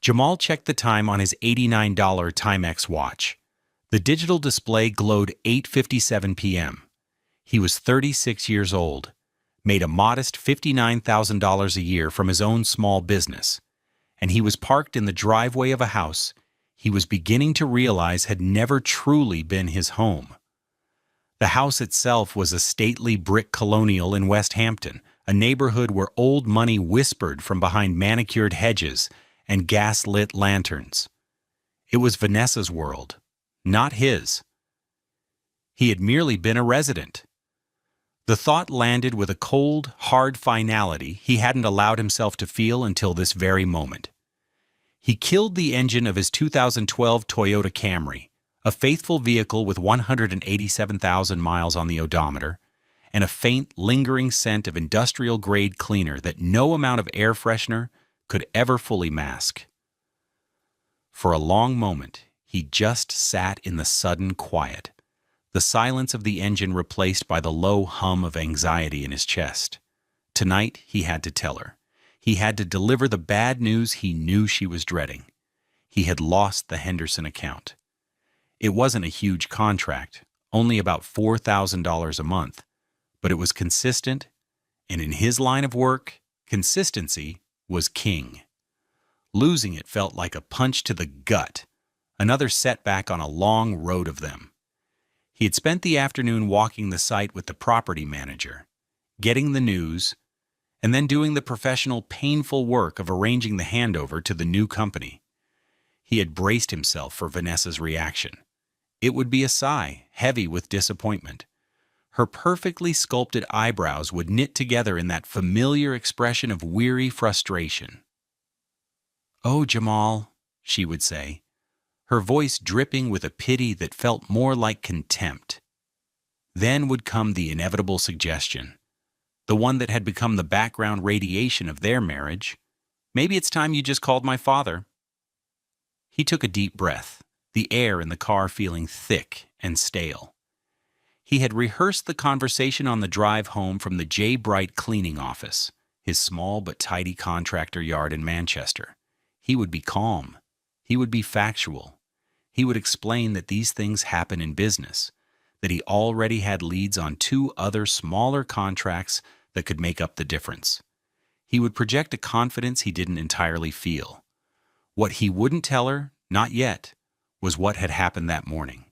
Jamal checked the time on his $89 Timex watch. The digital display glowed 8:57 p.m. He was 36 years old, made a modest $59,000 a year from his own small business, and he was parked in the driveway of a house he was beginning to realize had never truly been his home. The house itself was a stately brick colonial in West Hampton, a neighborhood where old money whispered from behind manicured hedges and gas-lit lanterns. It was Vanessa's world, not his. He had merely been a resident. The thought landed with a cold, hard finality he hadn't allowed himself to feel until this very moment. He killed the engine of his 2012 Toyota Camry, a faithful vehicle with 187,000 miles on the odometer, and a faint, lingering scent of industrial-grade cleaner that no amount of air freshener could ever fully mask. For a long moment, he just sat in the sudden quiet, the silence of the engine replaced by the low hum of anxiety in his chest. Tonight, he had to tell her. He had to deliver the bad news he knew she was dreading. He had lost the Henderson account. It wasn't a huge contract, only about $4,000 a month, but it was consistent, and in his line of work, consistency was king. Losing it felt like a punch to the gut, another setback on a long road of them. He had spent the afternoon walking the site with the property manager, getting the news, and then doing the professional, painful work of arranging the handover to the new company. He had braced himself for Vanessa's reaction. It would be a sigh, heavy with disappointment. Her perfectly sculpted eyebrows would knit together in that familiar expression of weary frustration. "Oh, Jamal," she would say, her voice dripping with a pity that felt more like contempt. Then would come the inevitable suggestion, the one that had become the background radiation of their marriage. "Maybe it's time you just called my father." He took a deep breath, the air in the car feeling thick and stale. He had rehearsed the conversation on the drive home from the J. Bright cleaning office, his small but tidy contractor yard in Manchester. He would be calm. He would be factual. He would explain that these things happen in business, that he already had leads on 2 other smaller contracts that could make up the difference. He would project a confidence he didn't entirely feel. What he wouldn't tell her, not yet, was what had happened that morning.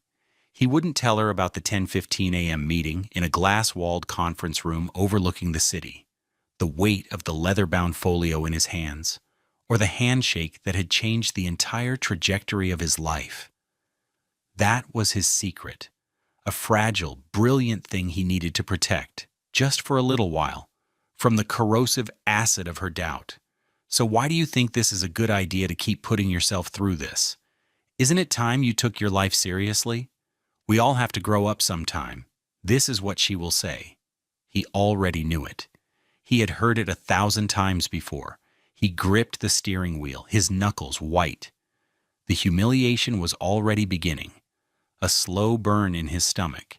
He wouldn't tell her about the 10:15 a.m. meeting in a glass-walled conference room overlooking the city, the weight of the leather-bound folio in his hands, or the handshake that had changed the entire trajectory of his life. That was his secret. A fragile, brilliant thing he needed to protect, just for a little while, from the corrosive acid of her doubt. So why do you think this is a good idea to keep putting yourself through this? Isn't it time you took your life seriously? We all have to grow up sometime. This is what she will say. He already knew it. He had heard it 1,000 times before. He gripped the steering wheel, his knuckles white. The humiliation was already beginning, a slow burn in his stomach.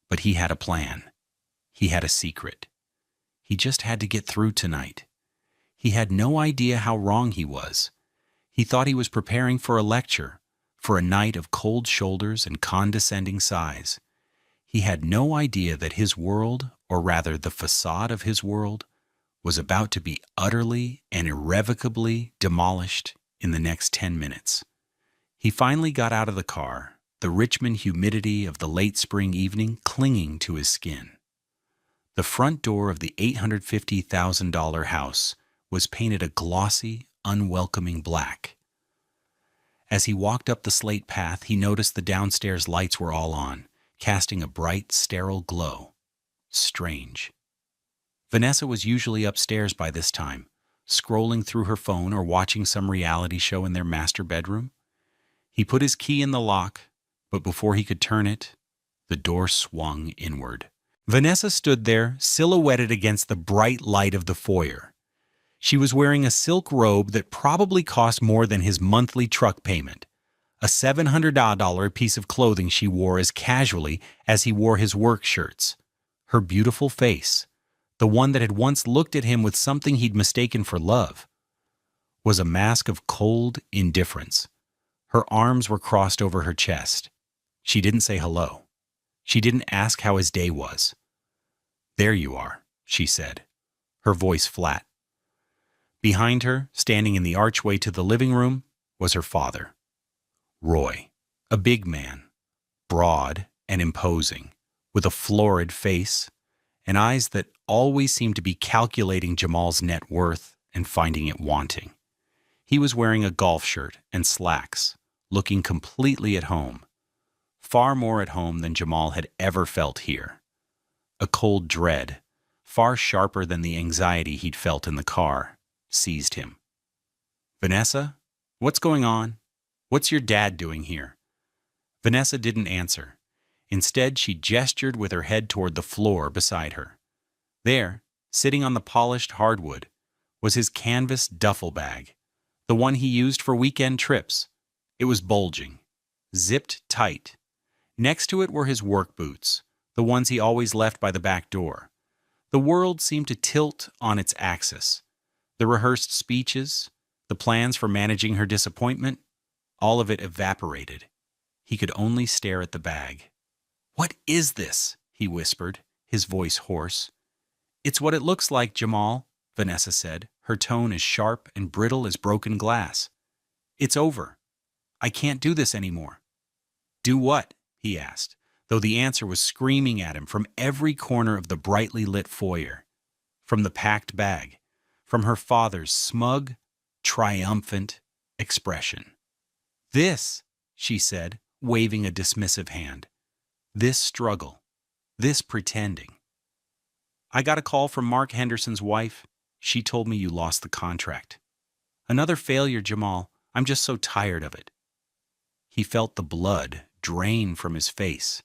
But he had a plan. He had a secret. He just had to get through tonight. He had no idea how wrong he was. He thought he was preparing for a lecture, for a night of cold shoulders and condescending sighs. He had no idea that his world, or rather the facade of his world, was about to be utterly and irrevocably demolished in the next 10 minutes. He finally got out of the car, the Richmond humidity of the late spring evening clinging to his skin. The front door of the $850,000 house was painted a glossy, unwelcoming black. As he walked up the slate path, he noticed the downstairs lights were all on, casting a bright, sterile glow. Strange. Vanessa was usually upstairs by this time, scrolling through her phone or watching some reality show in their master bedroom. He put his key in the lock, but before he could turn it, the door swung inward. Vanessa stood there, silhouetted against the bright light of the foyer. She was wearing a silk robe that probably cost more than his monthly truck payment, a $700 piece of clothing she wore as casually as he wore his work shirts. Her beautiful face, the one that had once looked at him with something he'd mistaken for love, was a mask of cold indifference. Her arms were crossed over her chest. She didn't say hello. She didn't ask how his day was. "There you are," she said, her voice flat. Behind her, standing in the archway to the living room, was her father, Roy, a big man, broad and imposing, with a florid face and eyes that always seemed to be calculating Jamal's net worth and finding it wanting. He was wearing a golf shirt and slacks, looking completely at home, far more at home than Jamal had ever felt here. A cold dread, far sharper than the anxiety he'd felt in the car, seized him. "Vanessa, what's going on? What's your dad doing here?" Vanessa didn't answer. Instead, she gestured with her head toward the floor beside her. There, sitting on the polished hardwood, was his canvas duffel bag, the one he used for weekend trips. It was bulging, zipped tight. Next to it were his work boots, the ones he always left by the back door. The world seemed to tilt on its axis. The rehearsed speeches, the plans for managing her disappointment, all of it evaporated. He could only stare at the bag. "What is this?" he whispered, his voice hoarse. "It's what it looks like, Jamal," Vanessa said, her tone as sharp and brittle as broken glass. "It's over. I can't do this anymore." "Do what?" he asked, though the answer was screaming at him from every corner of the brightly lit foyer, from the packed bag, from her father's smug, triumphant expression. "This," she said, waving a dismissive hand. "This struggle. This pretending. I got a call from Mark Henderson's wife. She told me you lost the contract. Another failure, Jamal. I'm just so tired of it." He felt the blood drain from his face.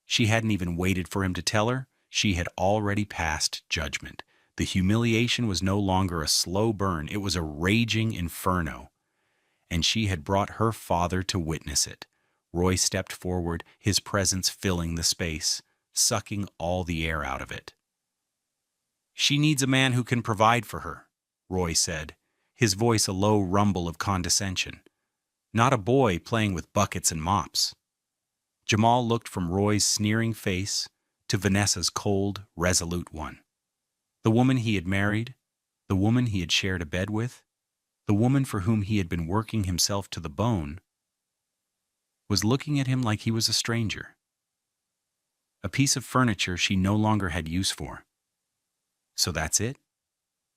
She hadn't even waited for him to tell her. She had already passed judgment. The humiliation was no longer a slow burn. It was a raging inferno. And she had brought her father to witness it. Roy stepped forward, his presence filling the space, sucking all the air out of it. "She needs a man who can provide for her," Roy said, his voice a low rumble of condescension. "Not a boy playing with buckets and mops." Jamal looked from Roy's sneering face to Vanessa's cold, resolute one. The woman he had married, the woman he had shared a bed with, the woman for whom he had been working himself to the bone, was looking at him like he was a stranger. A piece of furniture she no longer had use for. "So that's it?"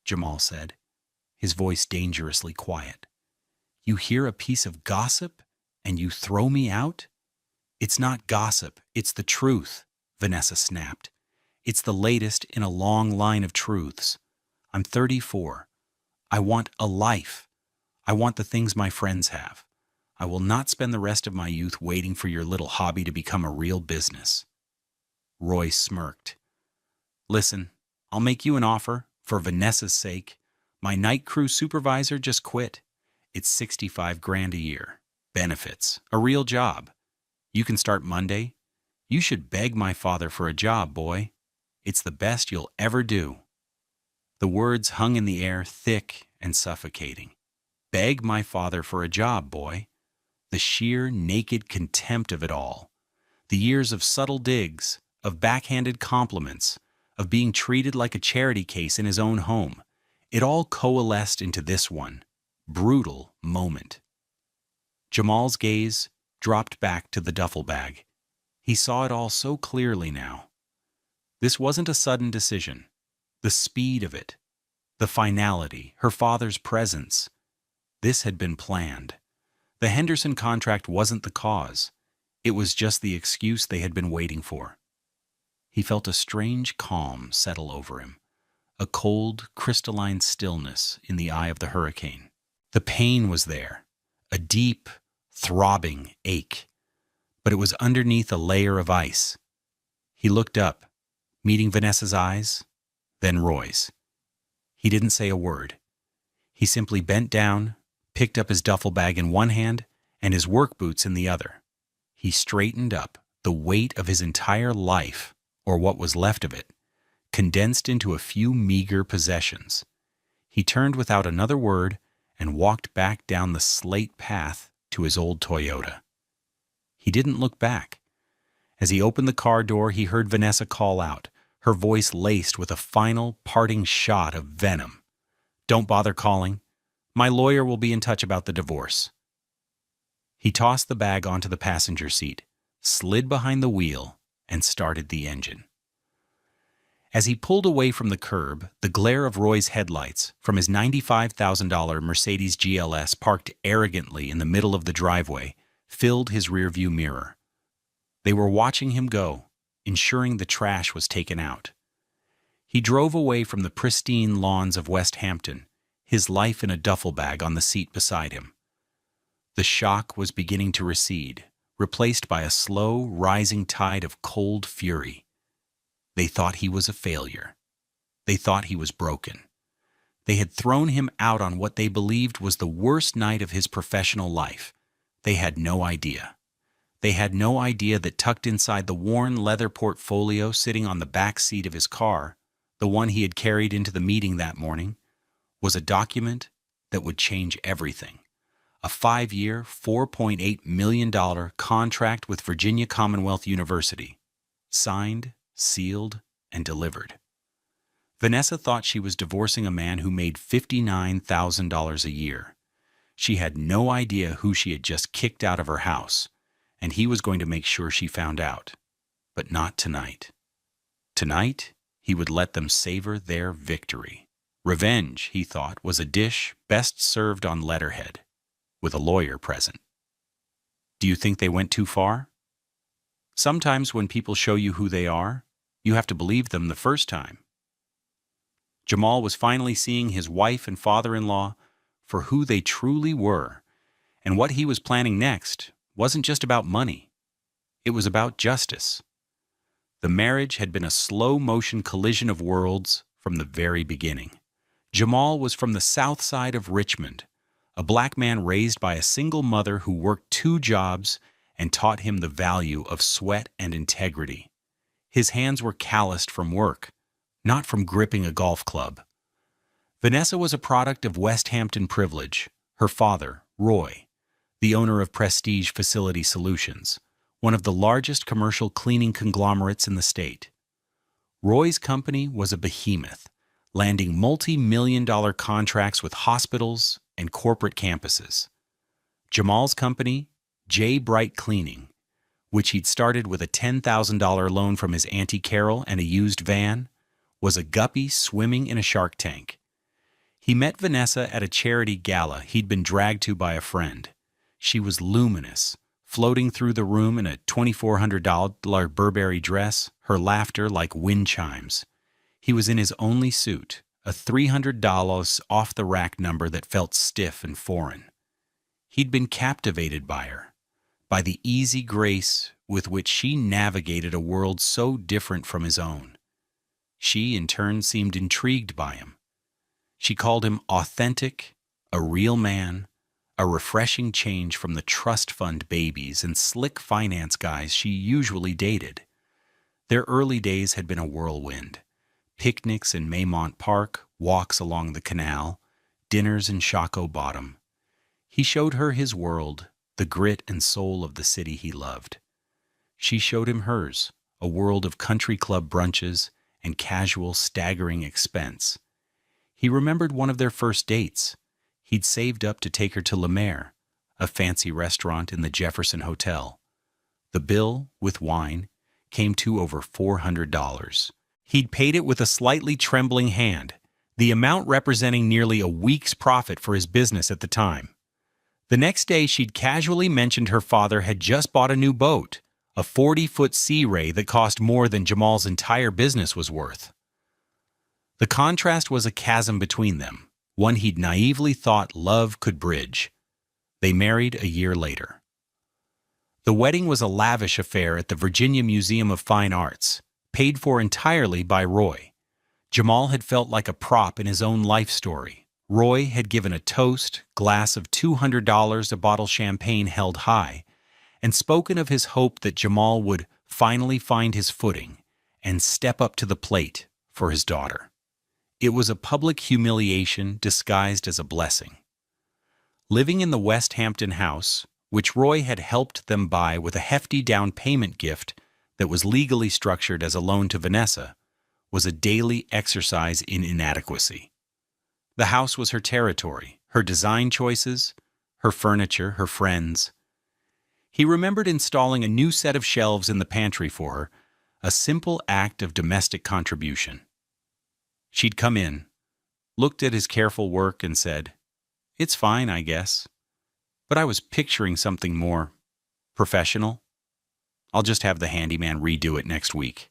Jamal said, his voice dangerously quiet. "You hear a piece of gossip and you throw me out?" "It's not gossip, it's the truth," Vanessa snapped. "It's the latest in a long line of truths. I'm 34. I want a life. I want the things my friends have. I will not spend the rest of my youth waiting for your little hobby to become a real business." Roy smirked. "Listen, I'll make you an offer, for Vanessa's sake. My night crew supervisor just quit. It's 65 grand a year. Benefits. A real job. You can start Monday. You should beg my father for a job, boy. It's the best you'll ever do." The words hung in the air, thick and suffocating. Beg my father for a job, boy. The sheer, naked contempt of it all. The years of subtle digs, of backhanded compliments, of being treated like a charity case in his own home. It all coalesced into this one, brutal moment. Jamal's gaze dropped back to the duffel bag. He saw it all so clearly now. This wasn't a sudden decision. The speed of it, the finality, her father's presence. This had been planned. The Henderson contract wasn't the cause. It was just the excuse they had been waiting for. He felt a strange calm settle over him, a cold, crystalline stillness in the eye of the hurricane. The pain was there, a deep, throbbing ache, but it was underneath a layer of ice. He looked up, meeting Vanessa's eyes, then Roy's. He didn't say a word. He simply bent down, picked up his duffel bag in one hand and his work boots in the other. He straightened up, the weight of his entire life, or what was left of it, condensed into a few meager possessions. He turned without another word and walked back down the slate path to his old Toyota. He didn't look back. As he opened the car door, he heard Vanessa call out, her voice laced with a final parting shot of venom. "Don't bother calling. My lawyer will be in touch about the divorce." He tossed the bag onto the passenger seat, slid behind the wheel, and started the engine. As he pulled away from the curb, the glare of Roy's headlights from his $95,000 Mercedes GLS parked arrogantly in the middle of the driveway filled his rearview mirror. They were watching him go, ensuring the trash was taken out. He drove away from the pristine lawns of West Hampton, his life in a duffel bag on the seat beside him. The shock was beginning to recede, replaced by a slow, rising tide of cold fury. They thought he was a failure. They thought he was broken. They had thrown him out on what they believed was the worst night of his professional life. They had no idea. They had no idea that tucked inside the worn leather portfolio sitting on the back seat of his car, the one he had carried into the meeting that morning, was a document that would change everything. A 5-year, $4.8 million contract with Virginia Commonwealth University, signed, sealed, and delivered. Vanessa thought she was divorcing a man who made $59,000 a year. She had no idea who she had just kicked out of her house, and he was going to make sure she found out. But not tonight. Tonight, he would let them savor their victory. Revenge, he thought, was a dish best served on letterhead, with a lawyer present. Do you think they went too far? Sometimes when people show you who they are, you have to believe them the first time. Jamal was finally seeing his wife and father-in-law for who they truly were, and what he was planning next wasn't just about money. It was about justice. The marriage had been a slow-motion collision of worlds from the very beginning. Jamal was from the south side of Richmond, a black man raised by a single mother who worked 2 jobs and taught him the value of sweat and integrity. His hands were calloused from work, not from gripping a golf club. Vanessa was a product of West Hampton privilege. Her father, Roy, the owner of Prestige Facility Solutions, one of the largest commercial cleaning conglomerates in the state. Roy's company was a behemoth, landing multi-million-dollar contracts with hospitals and corporate campuses. Jamal's company, J. Bright Cleaning, which he'd started with a $10,000 loan from his Auntie Carol and a used van, was a guppy swimming in a shark tank. He met Vanessa at a charity gala he'd been dragged to by a friend. She was luminous, floating through the room in a $2,400 Burberry dress, her laughter like wind chimes. He was in his only suit, a $300 off-the-rack number that felt stiff and foreign. He'd been captivated by her, by the easy grace with which she navigated a world so different from his own. She, in turn, seemed intrigued by him. She called him authentic, a real man, a refreshing change from the trust fund babies and slick finance guys she usually dated. Their early days had been a whirlwind. Picnics in Maymont Park, walks along the canal, dinners in Shockoe Bottom. He showed her his world, the grit and soul of the city he loved. She showed him hers, a world of country club brunches and casual, staggering expense. He remembered one of their first dates. He'd saved up to take her to La Mer, a fancy restaurant in the Jefferson Hotel. The bill, with wine, came to over $400. He'd paid it with a slightly trembling hand, the amount representing nearly a week's profit for his business at the time. The next day, she'd casually mentioned her father had just bought a new boat, a 40-foot Sea Ray that cost more than Jamal's entire business was worth. The contrast was a chasm between them, one he'd naively thought love could bridge. They married a year later. The wedding was a lavish affair at the Virginia Museum of Fine Arts, paid for entirely by Roy. Jamal had felt like a prop in his own life story. Roy had given a toast, glass of $200 a bottle champagne held high, and spoken of his hope that Jamal would finally find his footing and step up to the plate for his daughter. It was a public humiliation disguised as a blessing. Living in the West Hampton house, which Roy had helped them buy with a hefty down payment gift that was legally structured as a loan to Vanessa, was a daily exercise in inadequacy. The house was her territory, her design choices, her furniture, her friends. He remembered installing a new set of shelves in the pantry for her, a simple act of domestic contribution. She'd come in, looked at his careful work and said, "It's fine, I guess. But I was picturing something more professional. I'll just have the handyman redo it next week."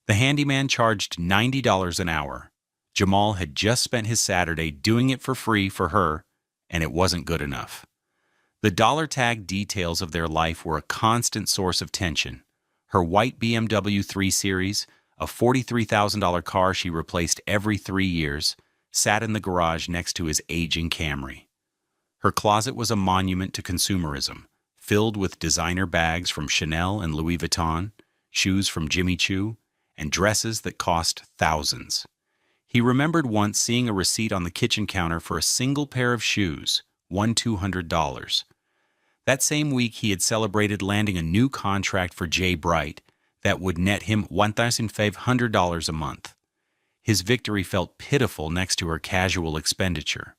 The handyman charged $90 an hour. Jamal had just spent his Saturday doing it for free for her, and it wasn't good enough. The dollar tag details of their life were a constant source of tension. Her white BMW 3 Series, a $43,000 car she replaced every 3 years, sat in the garage next to his aging Camry. Her closet was a monument to consumerism, filled with designer bags from Chanel and Louis Vuitton, shoes from Jimmy Choo, and dresses that cost thousands. He remembered once seeing a receipt on the kitchen counter for a single pair of shoes, $200. That same week, he had celebrated landing a new contract for Jay Bright that would net him $1,500 a month. His victory felt pitiful next to her casual expenditure.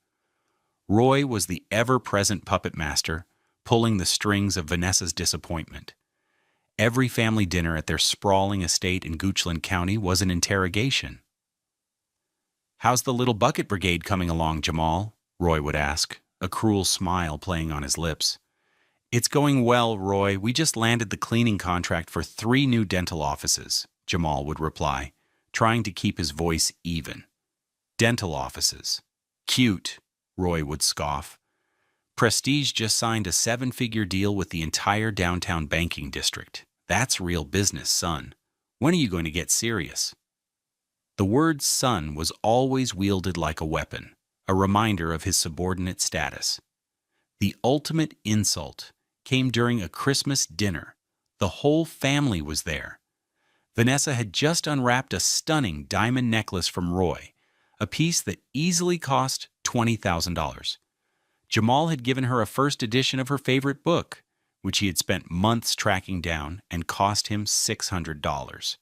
Roy was the ever-present puppet master, pulling the strings of Vanessa's disappointment. Every family dinner at their sprawling estate in Goochland County was an interrogation. "How's the little bucket brigade coming along, Jamal?" Roy would ask, a cruel smile playing on his lips. "It's going well, Roy. We just landed the cleaning contract for 3 new dental offices," Jamal would reply, trying to keep his voice even. "Dental offices. Cute," Roy would scoff. "Prestige just signed a 7-figure deal with the entire downtown banking district. That's real business, son. When are you going to get serious?" The word son was always wielded like a weapon, a reminder of his subordinate status. The ultimate insult came during a Christmas dinner. The whole family was there. Vanessa had just unwrapped a stunning diamond necklace from Roy, a piece that easily cost $20,000. Jamal had given her a first edition of her favorite book, which he had spent months tracking down and cost him $600.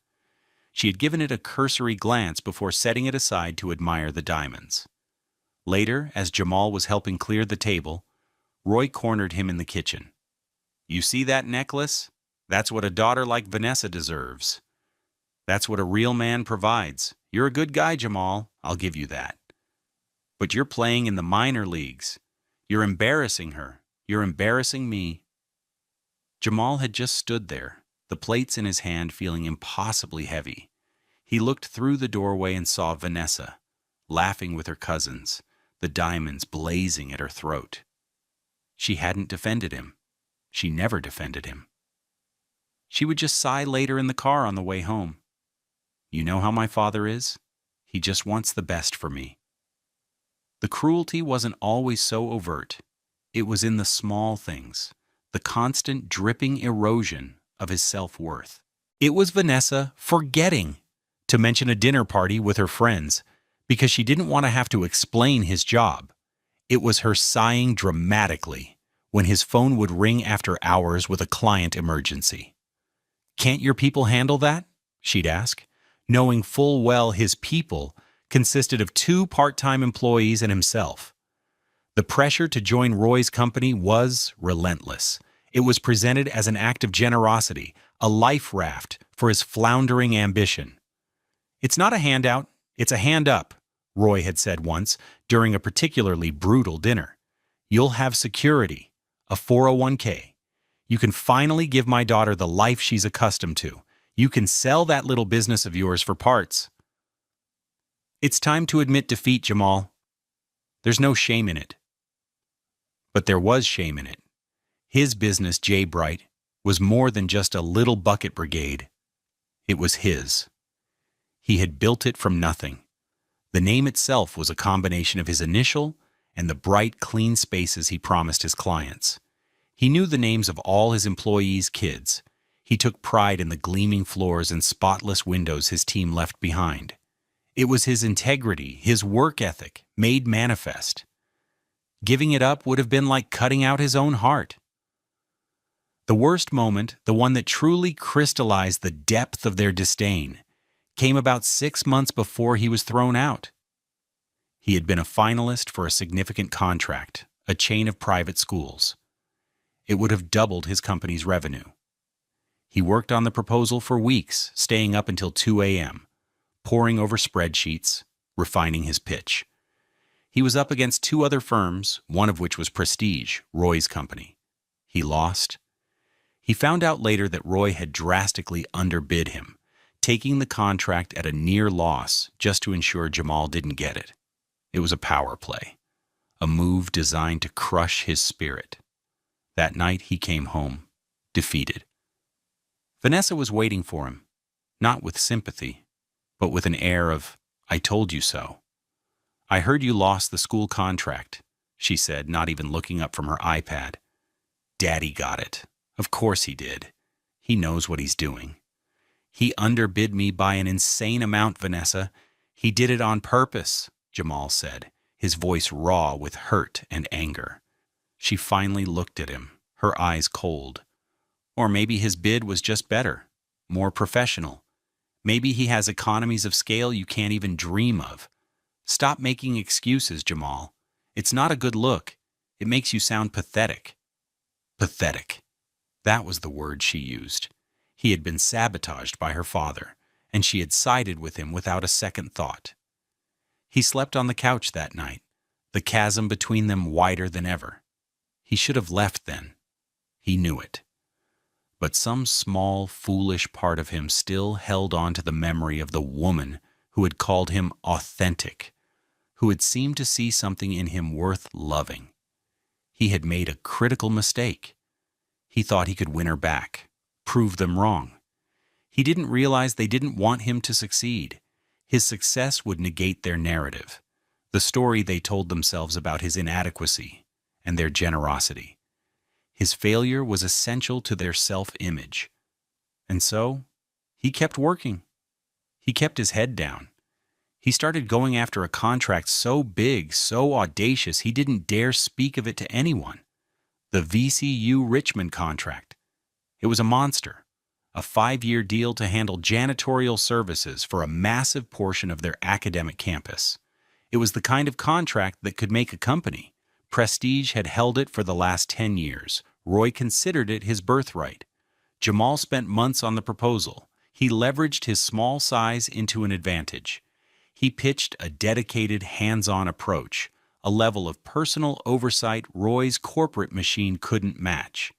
She had given it a cursory glance before setting it aside to admire the diamonds. Later, as Jamal was helping clear the table, Roy cornered him in the kitchen. "You see that necklace? That's what a daughter like Vanessa deserves. That's what a real man provides. You're a good guy, Jamal, I'll give you that. But you're playing in the minor leagues. You're embarrassing her. You're embarrassing me." Jamal had just stood there, the plates in his hand feeling impossibly heavy. He looked through the doorway and saw Vanessa, laughing with her cousins, the diamonds blazing at her throat. She hadn't defended him. She never defended him. She would just sigh later in the car on the way home. "You know how my father is? He just wants the best for me." The cruelty wasn't always so overt. It was in the small things, the constant dripping erosion of his self-worth. It was Vanessa forgetting to mention a dinner party with her friends because she didn't want to have to explain his job. It was her sighing dramatically when his phone would ring after hours with a client emergency. "Can't your people handle that?" she'd ask, knowing full well his people consisted of 2 part-time employees and himself. The pressure to join Roy's company was relentless. It was presented as an act of generosity, a life raft for his floundering ambition. "It's not a handout, it's a hand up," Roy had said once during a particularly brutal dinner. "You'll have security, a 401k. You can finally give my daughter the life she's accustomed to. You can sell that little business of yours for parts." It's time to admit defeat, Jamal. There's no shame in it. But there was shame in it. His business, Jay Bright, was more than just a little bucket brigade. It was his. He had built it from nothing. The name itself was a combination of his initial and the bright, clean spaces he promised his clients. He knew the names of all his employees' kids. He took pride in the gleaming floors and spotless windows his team left behind. It was his integrity, his work ethic, made manifest. Giving it up would have been like cutting out his own heart. The worst moment, the one that truly crystallized the depth of their disdain, came about 6 months before he was thrown out. He had been a finalist for a significant contract, a chain of private schools. It would have doubled his company's revenue. He worked on the proposal for weeks, staying up until 2 a.m., poring over spreadsheets, refining his pitch. He was up against 2 other firms, one of which was Prestige, Roy's company. He lost. He found out later that Roy had drastically underbid him, taking the contract at a near loss just to ensure Jamal didn't get it. It was a power play, a move designed to crush his spirit. That night he came home, defeated. Vanessa was waiting for him, not with sympathy, but with an air of, "I told you so." "I heard you lost the school contract," she said, not even looking up from her iPad. "Daddy got it. Of course he did. He knows what he's doing." "He underbid me by an insane amount, Vanessa. He did it on purpose," Jamal said, his voice raw with hurt and anger. She finally looked at him, her eyes cold. Or maybe his bid was just better, more professional. Maybe he has economies of scale you can't even dream of. Stop making excuses, Jamal. It's not a good look. It makes you sound pathetic. Pathetic. That was the word she used. He had been sabotaged by her father, and she had sided with him without a second thought. He slept on the couch that night, the chasm between them wider than ever. He should have left then. He knew it. But some small, foolish part of him still held on to the memory of the woman who had called him authentic, who had seemed to see something in him worth loving. He had made a critical mistake. He thought he could win her back, prove them wrong. He didn't realize they didn't want him to succeed. His success would negate their narrative, the story they told themselves about his inadequacy and their generosity. His failure was essential to their self-image. And so, he kept working. He kept his head down. He started going after a contract so big, so audacious, he didn't dare speak of it to anyone. The VCU Richmond contract. It was a monster, a 5-year deal to handle janitorial services for a massive portion of their academic campus. It was the kind of contract that could make a company. Prestige had held it for the last 10 years. Roy considered it his birthright. Jamal spent months on the proposal. He leveraged his small size into an advantage. He pitched a dedicated, hands-on approach, a level of personal oversight Roy's corporate machine couldn't match.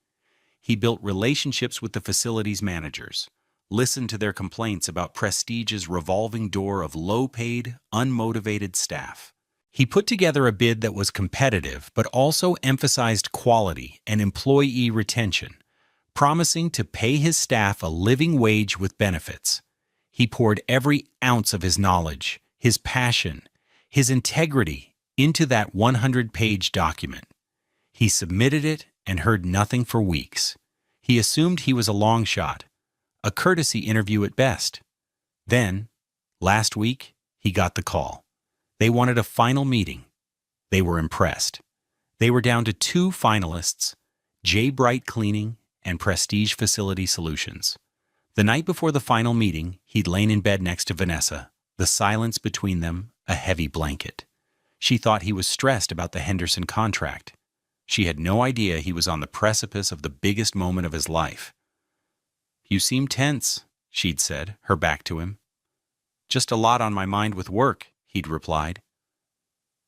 He built relationships with the facilities managers, listened to their complaints about Prestige's revolving door of low-paid, unmotivated staff. He put together a bid that was competitive but also emphasized quality and employee retention, promising to pay his staff a living wage with benefits. He poured every ounce of his knowledge, his passion, his integrity into that 100-page document. He submitted it and heard nothing for weeks. He assumed he was a long shot, a courtesy interview at best. Then, last week, he got the call. They wanted a final meeting. They were impressed. They were down to 2 finalists, J. Bright Cleaning and Prestige Facility Solutions. The night before the final meeting, he'd lain in bed next to Vanessa, the silence between them a heavy blanket. She thought he was stressed about the Henderson contract. She had no idea he was on the precipice of the biggest moment of his life. "You seem tense," she'd said, her back to him. "Just a lot on my mind with work," he'd replied.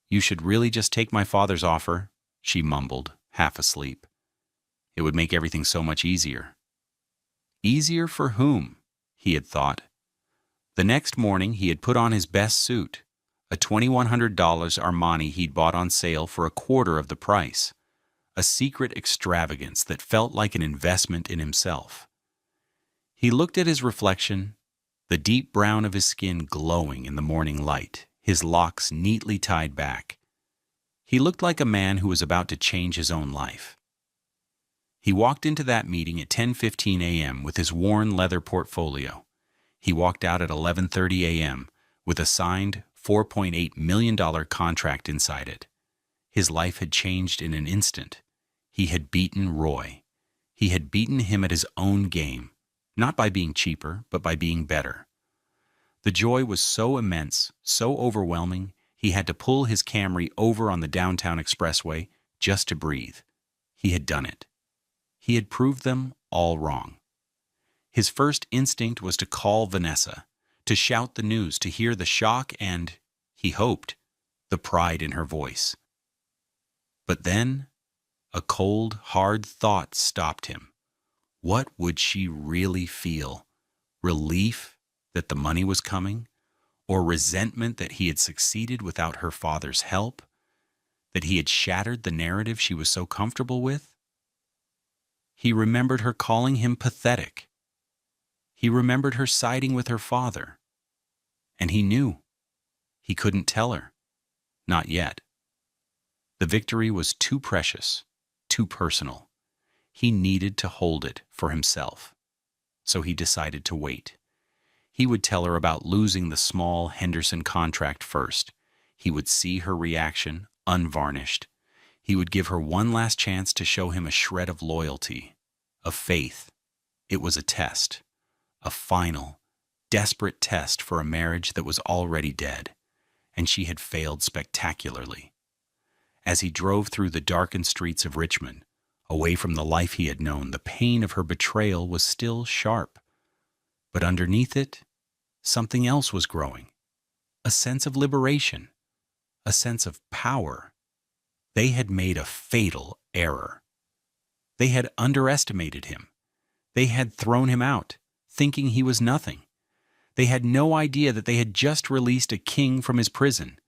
"You should really just take my father's offer," she mumbled, half asleep. "It would make everything so much easier." Easier for whom? He had thought. The next morning he had put on his best suit, a $2,100 Armani he'd bought on sale for a quarter of the price, a secret extravagance that felt like an investment in himself. He looked at his reflection, the deep brown of his skin glowing in the morning light, his locks neatly tied back. He looked like a man who was about to change his own life. He walked into that meeting at 10:15 a.m. with his worn leather portfolio. He walked out at 11:30 a.m. with a signed $4.8 million contract inside it. His life had changed in an instant. He had beaten Roy. He had beaten him at his own game, not by being cheaper, but by being better. The joy was so immense, so overwhelming, he had to pull his Camry over on the downtown expressway just to breathe. He had done it. He had proved them all wrong. His first instinct was to call Vanessa, to shout the news, to hear the shock and, he hoped, the pride in her voice. But then, a cold, hard thought stopped him. What would she really feel? Relief that the money was coming? Or resentment that he had succeeded without her father's help? That he had shattered the narrative she was so comfortable with? He remembered her calling him pathetic. He remembered her siding with her father. And he knew. He couldn't tell her. Not yet. The victory was too precious, too personal. He needed to hold it for himself. So he decided to wait. He would tell her about losing the small Henderson contract first. He would see her reaction, unvarnished. He would give her one last chance to show him a shred of loyalty, of faith. It was a test, a final, desperate test for a marriage that was already dead, and she had failed spectacularly. As he drove through the darkened streets of Richmond, away from the life he had known, the pain of her betrayal was still sharp. But underneath it, something else was growing. A sense of liberation, a sense of power. They had made a fatal error. They had underestimated him. They had thrown him out, thinking he was nothing. They had no idea that they had just released a king from his prison,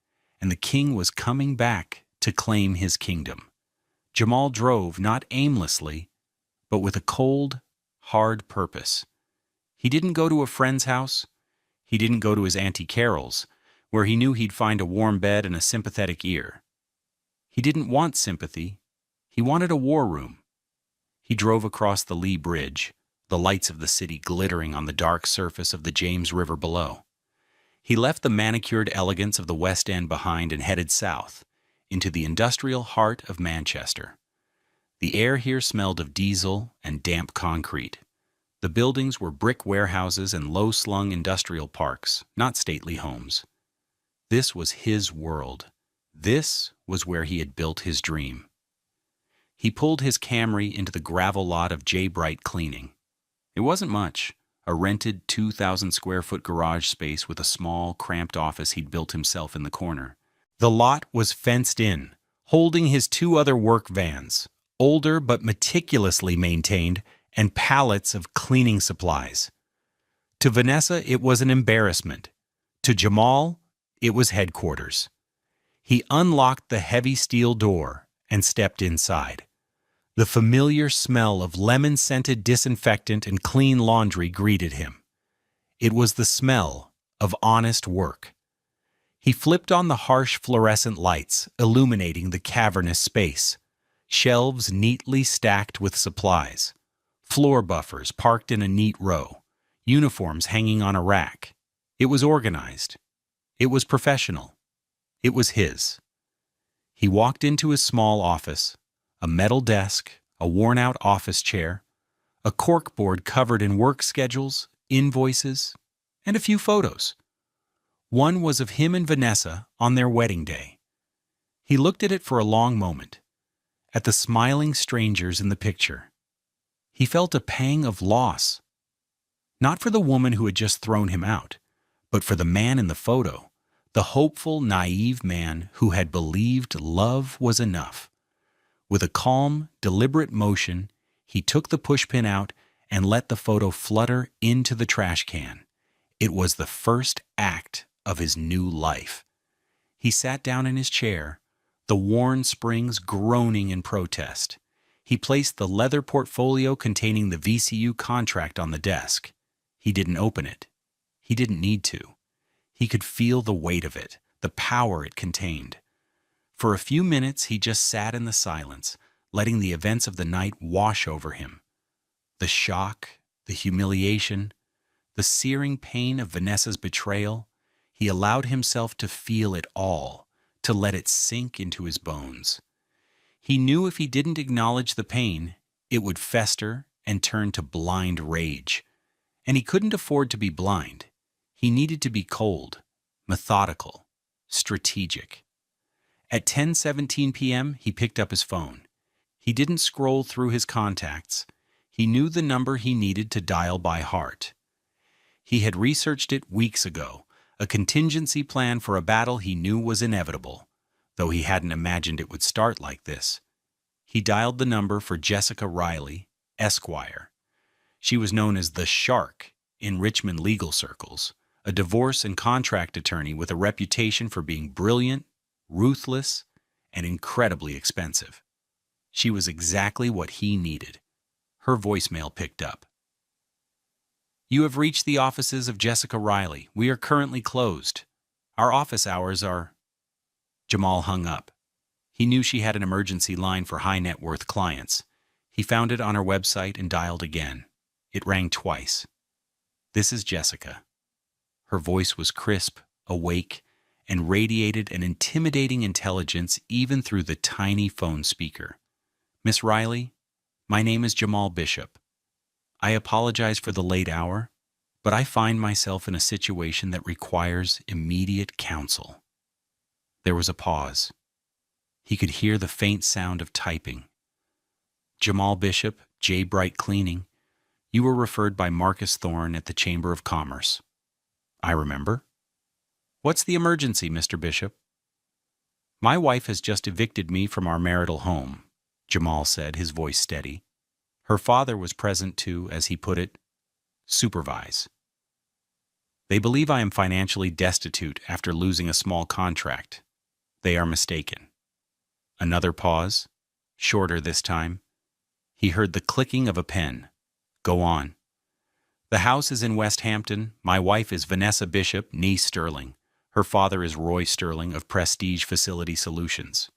and the king was coming back to claim his kingdom. Jamal drove not aimlessly, but with a cold, hard purpose. He didn't go to a friend's house. He didn't go to his Auntie Carol's, where he knew he'd find a warm bed and a sympathetic ear. He didn't want sympathy. He wanted a war room. He drove across the Lee Bridge, the lights of the city glittering on the dark surface of the James River below. He left the manicured elegance of the West End behind and headed south, into the industrial heart of Manchester. The air here smelled of diesel and damp concrete. The buildings were brick warehouses and low-slung industrial parks, not stately homes. This was his world. This was where he had built his dream. He pulled his Camry into the gravel lot of J. Bright Cleaning. It wasn't much, a rented 2,000-square-foot garage space with a small, cramped office he'd built himself in the corner. The lot was fenced in, holding his two other work vans, older but meticulously maintained, and pallets of cleaning supplies. To Vanessa, it was an embarrassment. To Jamal, it was headquarters. He unlocked the heavy steel door and stepped inside. The familiar smell of lemon-scented disinfectant and clean laundry greeted him. It was the smell of honest work. He flipped on the harsh fluorescent lights, illuminating the cavernous space. Shelves neatly stacked with supplies. Floor buffers parked in a neat row. Uniforms hanging on a rack. It was organized. It was professional. It was his. He walked into his small office, a metal desk, a worn-out office chair, a corkboard covered in work schedules, invoices, and a few photos. One was of him and Vanessa on their wedding day. He looked at it for a long moment, at the smiling strangers in the picture. He felt a pang of loss, not for the woman who had just thrown him out, but for the man in the photo, the hopeful, naive man who had believed love was enough. With a calm, deliberate motion, he took the pushpin out and let the photo flutter into the trash can. It was the first act of his new life. He sat down in his chair, the worn springs groaning in protest. He placed the leather portfolio containing the VCU contract on the desk. He didn't open it. He didn't need to. He could feel the weight of it, the power it contained. For a few minutes, he just sat in the silence, letting the events of the night wash over him. The shock, the humiliation, the searing pain of Vanessa's betrayal. He allowed himself to feel it all, to let it sink into his bones. He knew if he didn't acknowledge the pain, it would fester and turn to blind rage. And he couldn't afford to be blind. He needed to be cold, methodical, strategic. At 10:17 p.m., he picked up his phone. He didn't scroll through his contacts. He knew the number he needed to dial by heart. He had researched it weeks ago, a contingency plan for a battle he knew was inevitable, though he hadn't imagined it would start like this. He dialed the number for Jessica Riley, Esquire. She was known as the Shark in Richmond legal circles, a divorce and contract attorney with a reputation for being brilliant, ruthless, and incredibly expensive. She was exactly what he needed. Her voicemail picked up. "You have reached the offices of Jessica Riley. We are currently closed. Our office hours are—" Jamal hung up. He knew she had an emergency line for high-net-worth clients. He found it on her website and dialed again. It rang twice. "This is Jessica." Her voice was crisp, awake, and radiated an intimidating intelligence even through the tiny phone speaker. "Miss Riley, my name is Jamal Bishop. I apologize for the late hour, but I find myself in a situation that requires immediate counsel." There was a pause. He could hear the faint sound of typing. "Jamal Bishop, J. Bright Cleaning. You were referred by Marcus Thorne at the Chamber of Commerce." "I remember." "What's the emergency, Mr. Bishop?" "My wife has just evicted me from our marital home," Jamal said, his voice steady. "Her father was present to, as he put it, supervise. They believe I am financially destitute after losing a small contract. They are mistaken." Another pause, shorter this time. He heard the clicking of a pen. "Go on." "The house is in West Hampton. My wife is Vanessa Bishop, née Sterling. Her father is Roy Sterling of Prestige Facility Solutions."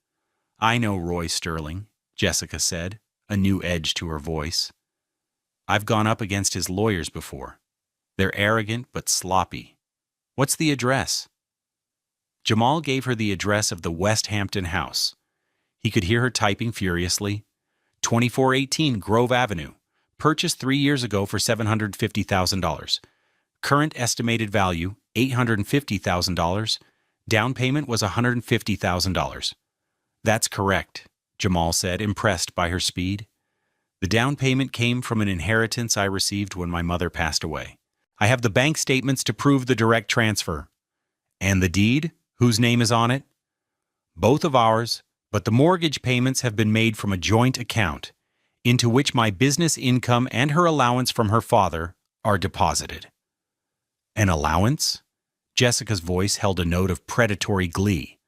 "I know Roy Sterling," Jessica said, a new edge to her voice. "I've gone up against his lawyers before. They're arrogant but sloppy. What's the address?" Jamal gave her the address of the West Hampton house. He could hear her typing furiously. 2418 Grove Avenue. Purchased 3 years ago for $750,000. Current estimated value, $850,000. Down payment was $150,000. "That's correct," Jamal said, impressed by her speed. "The down payment came from an inheritance I received when my mother passed away. I have the bank statements to prove the direct transfer." "And the deed? Whose name is on it?" "Both of ours, but the mortgage payments have been made from a joint account, into which my business income and her allowance from her father are deposited." "An allowance?" Jessica's voice held a note of predatory glee.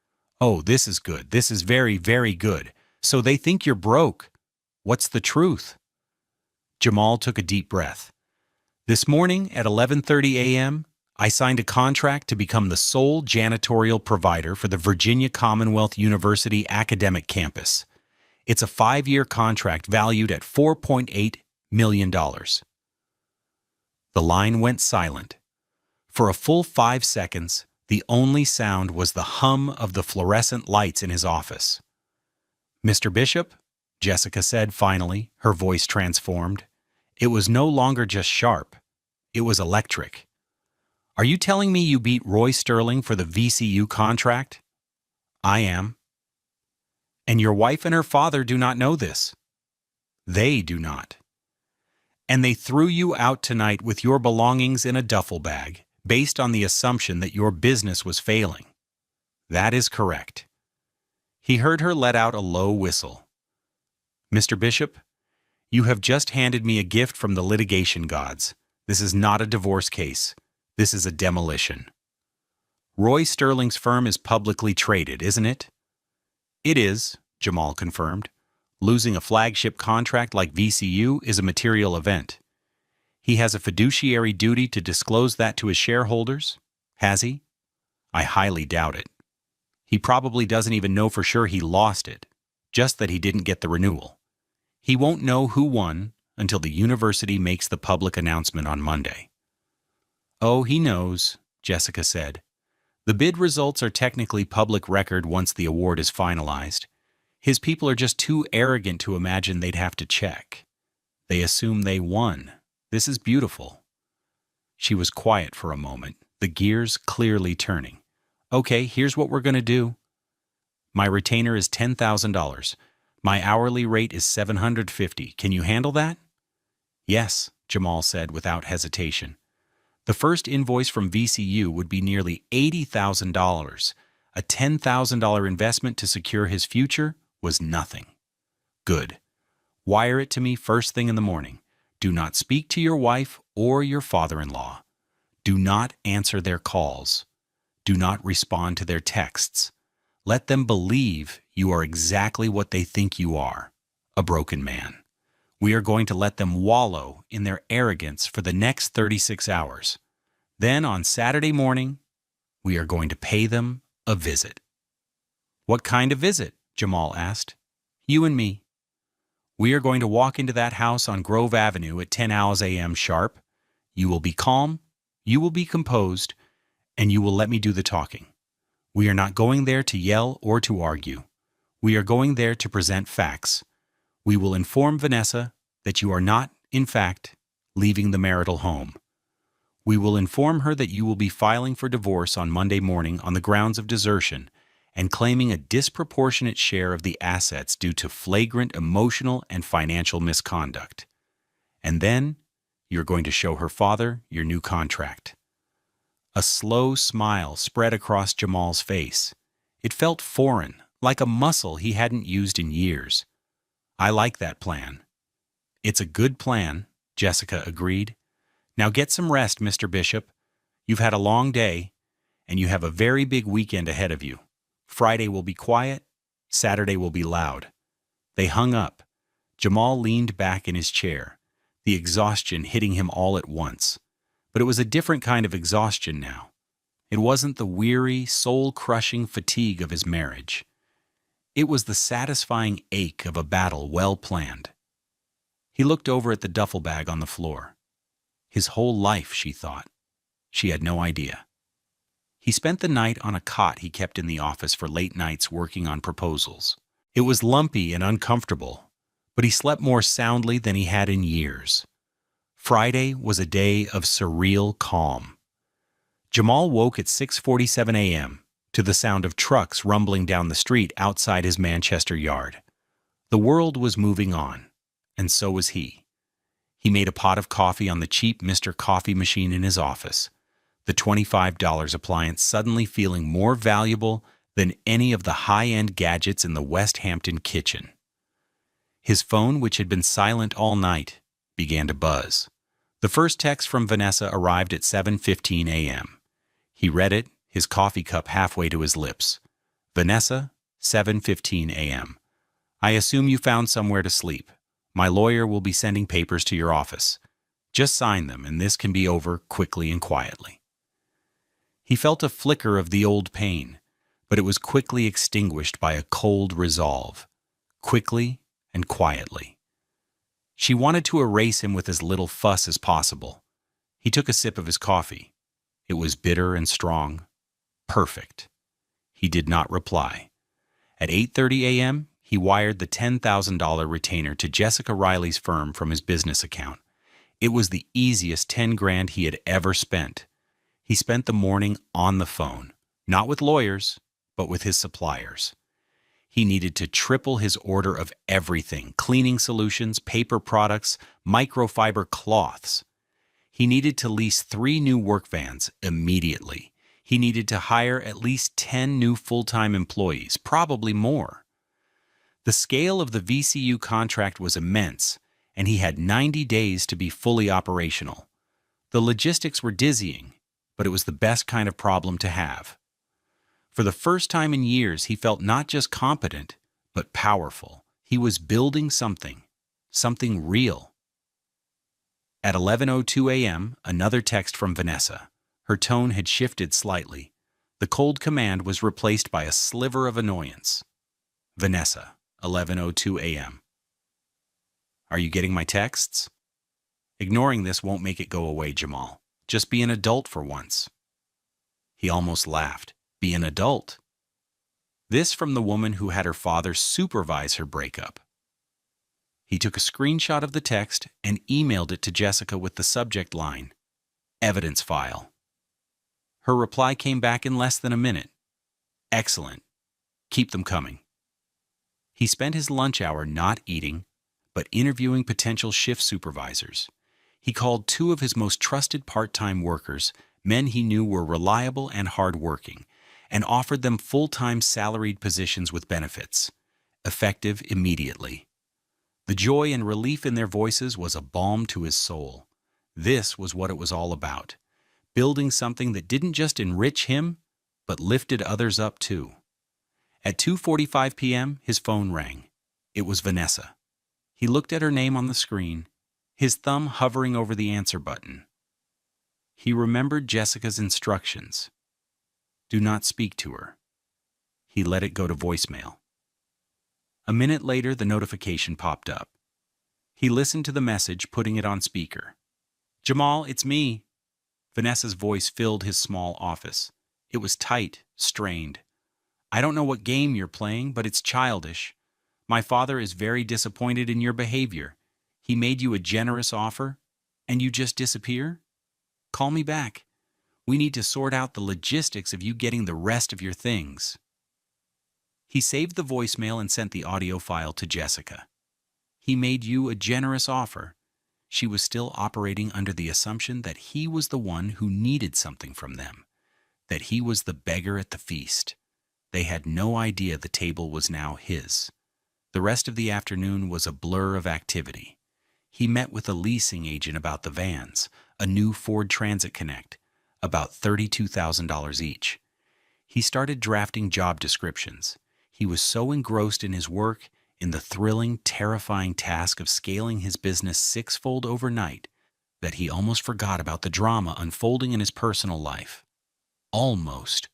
"Oh, this is good. This is very, very good. So they think you're broke. What's the truth?" Jamal took a deep breath. "This morning at 11:30 a.m., I signed a contract to become the sole janitorial provider for the Virginia Commonwealth University academic campus. It's a 5-year contract valued at $4.8 million. The line went silent. For a full 5 seconds, the only sound was the hum of the fluorescent lights in his office. "Mr. Bishop," Jessica said finally, her voice transformed. It was no longer just sharp. It was electric. "Are you telling me you beat Roy Sterling for the VCU contract?" "I am." "And your wife and her father do not know this?" "They do not." "And they threw you out tonight with your belongings in a duffel bag, based on the assumption that your business was failing?" "That is correct." He heard her let out a low whistle. "Mr. Bishop, you have just handed me a gift from the litigation gods. This is not a divorce case. This is a demolition." "Roy Sterling's firm is publicly traded, isn't it?" "It is," Jamal confirmed. "Losing a flagship contract like VCU is a material event. He has a fiduciary duty to disclose that to his shareholders, has he?" "I highly doubt it. He probably doesn't even know for sure he lost it, just that he didn't get the renewal. He won't know who won until the university makes the public announcement on Monday." "Oh, he knows," Jessica said. The bid results are technically public record once the award is finalized. His people are just too arrogant to imagine they'd have to check. They assume they won. This is beautiful. She was quiet for a moment, the gears clearly turning. Okay, here's what we're going to do. My retainer is $10,000. My hourly rate is $750. Can you handle that? Yes, Jamal said without hesitation. The first invoice from VCU would be nearly $80,000. A $10,000 investment to secure his future was nothing. Good. Wire it to me first thing in the morning. Do not speak to your wife or your father-in-law. Do not answer their calls. Do not respond to their texts. Let them believe you are exactly what they think you are, a broken man. We are going to let them wallow in their arrogance for the next 36 hours. Then on Saturday morning, we are going to pay them a visit. What kind of visit? Jamal asked. You and me. We are going to walk into that house on Grove Avenue at 10 a.m. sharp. You will be calm, you will be composed, and you will let me do the talking. We are not going there to yell or to argue. We are going there to present facts. We will inform Vanessa that you are not, in fact, leaving the marital home. We will inform her that you will be filing for divorce on Monday morning on the grounds of desertion and claiming a disproportionate share of the assets due to flagrant emotional and financial misconduct. And then you're going to show her father your new contract. A slow smile spread across Jamal's face. It felt foreign, like a muscle he hadn't used in years. I like that plan. It's a good plan, Jessica agreed. Now get some rest, Mr. Bishop. You've had a long day, and you have a very big weekend ahead of you. Friday will be quiet, Saturday will be loud. They hung up. Jamal leaned back in his chair, the exhaustion hitting him all at once. But it was a different kind of exhaustion now. It wasn't the weary, soul-crushing fatigue of his marriage. It was the satisfying ache of a battle well planned. He looked over at the duffel bag on the floor. His whole life, she thought. She had no idea. He spent the night on a cot he kept in the office for late nights working on proposals. It was lumpy and uncomfortable, but he slept more soundly than he had in years. Friday was a day of surreal calm. Jamal woke at 6:47 a.m. to the sound of trucks rumbling down the street outside his Manchester yard. The world was moving on, and so was he. He made a pot of coffee on the cheap Mr. Coffee machine in his office, the $25 appliance suddenly feeling more valuable than any of the high-end gadgets in the West Hampton kitchen. His phone, which had been silent all night, began to buzz. The first text from Vanessa arrived at 7:15 a.m. He read it, his coffee cup halfway to his lips. Vanessa, 7:15 a.m. I assume you found somewhere to sleep. My lawyer will be sending papers to your office. Just sign them, and this can be over quickly and quietly. He felt a flicker of the old pain, but it was quickly extinguished by a cold resolve, quickly and quietly. She wanted to erase him with as little fuss as possible. He took a sip of his coffee. It was bitter and strong. Perfect. He did not reply. At 8:30 a.m., he wired the $10,000 retainer to Jessica Riley's firm from his business account. It was the easiest $10,000 he had ever spent. He spent the morning on the phone, not with lawyers, but with his suppliers. He needed to triple his order of everything: cleaning solutions, paper products, microfiber cloths. He needed to lease 3 new work vans immediately. He needed to hire at least 10 new full-time employees, probably more. The scale of the VCU contract was immense, and he had 90 days to be fully operational. The logistics were dizzying, but it was the best kind of problem to have. For the first time in years, he felt not just competent, but powerful. He was building something real. At 11:02 a.m., another text from Vanessa. Her tone had shifted slightly. The cold command was replaced by a sliver of annoyance. Vanessa, 11:02 a.m. Are you getting my texts? Ignoring this won't make it go away, Jamal. Just be an adult for once. He almost laughed. Be an adult. This from the woman who had her father supervise her breakup. He took a screenshot of the text and emailed it to Jessica with the subject line, "Evidence file." Her reply came back in less than a minute. "Excellent. Keep them coming." He spent his lunch hour not eating, but interviewing potential shift supervisors. He called two of his most trusted part-time workers, men he knew were reliable and hard-working, and offered them full-time salaried positions with benefits, effective immediately. The joy and relief in their voices was a balm to his soul. This was what it was all about, building something that didn't just enrich him, but lifted others up too. At 2:45 p.m., his phone rang. It was Vanessa. He looked at her name on the screen, his thumb hovering over the answer button. He remembered Jessica's instructions. Do not speak to her. He let it go to voicemail. A minute later, the notification popped up. He listened to the message, putting it on speaker. "Jamal, it's me." Vanessa's voice filled his small office. It was tight, strained. "I don't know what game you're playing, but it's childish. My father is very disappointed in your behavior. He made you a generous offer, and you just disappear? Call me back. We need to sort out the logistics of you getting the rest of your things." He saved the voicemail and sent the audio file to Jessica. He made you a generous offer. She was still operating under the assumption that he was the one who needed something from them, that he was the beggar at the feast. They had no idea the table was now his. The rest of the afternoon was a blur of activity. He met with a leasing agent about the vans, a new Ford Transit Connect, about $32,000 each. He started drafting job descriptions. He was so engrossed in his work, in the thrilling, terrifying task of scaling his business sixfold overnight, that he almost forgot about the drama unfolding in his personal life. Almost.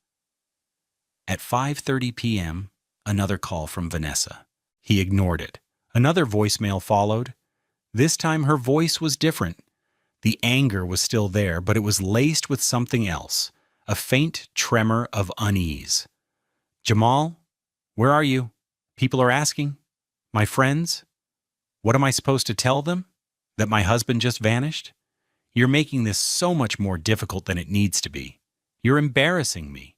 At 5:30 p.m., another call from Vanessa. He ignored it. Another voicemail followed. This time her voice was different. The anger was still there, but it was laced with something else, a faint tremor of unease. "Jamal, where are you? People are asking. My friends? What am I supposed to tell them? That my husband just vanished? You're making this so much more difficult than it needs to be. You're embarrassing me."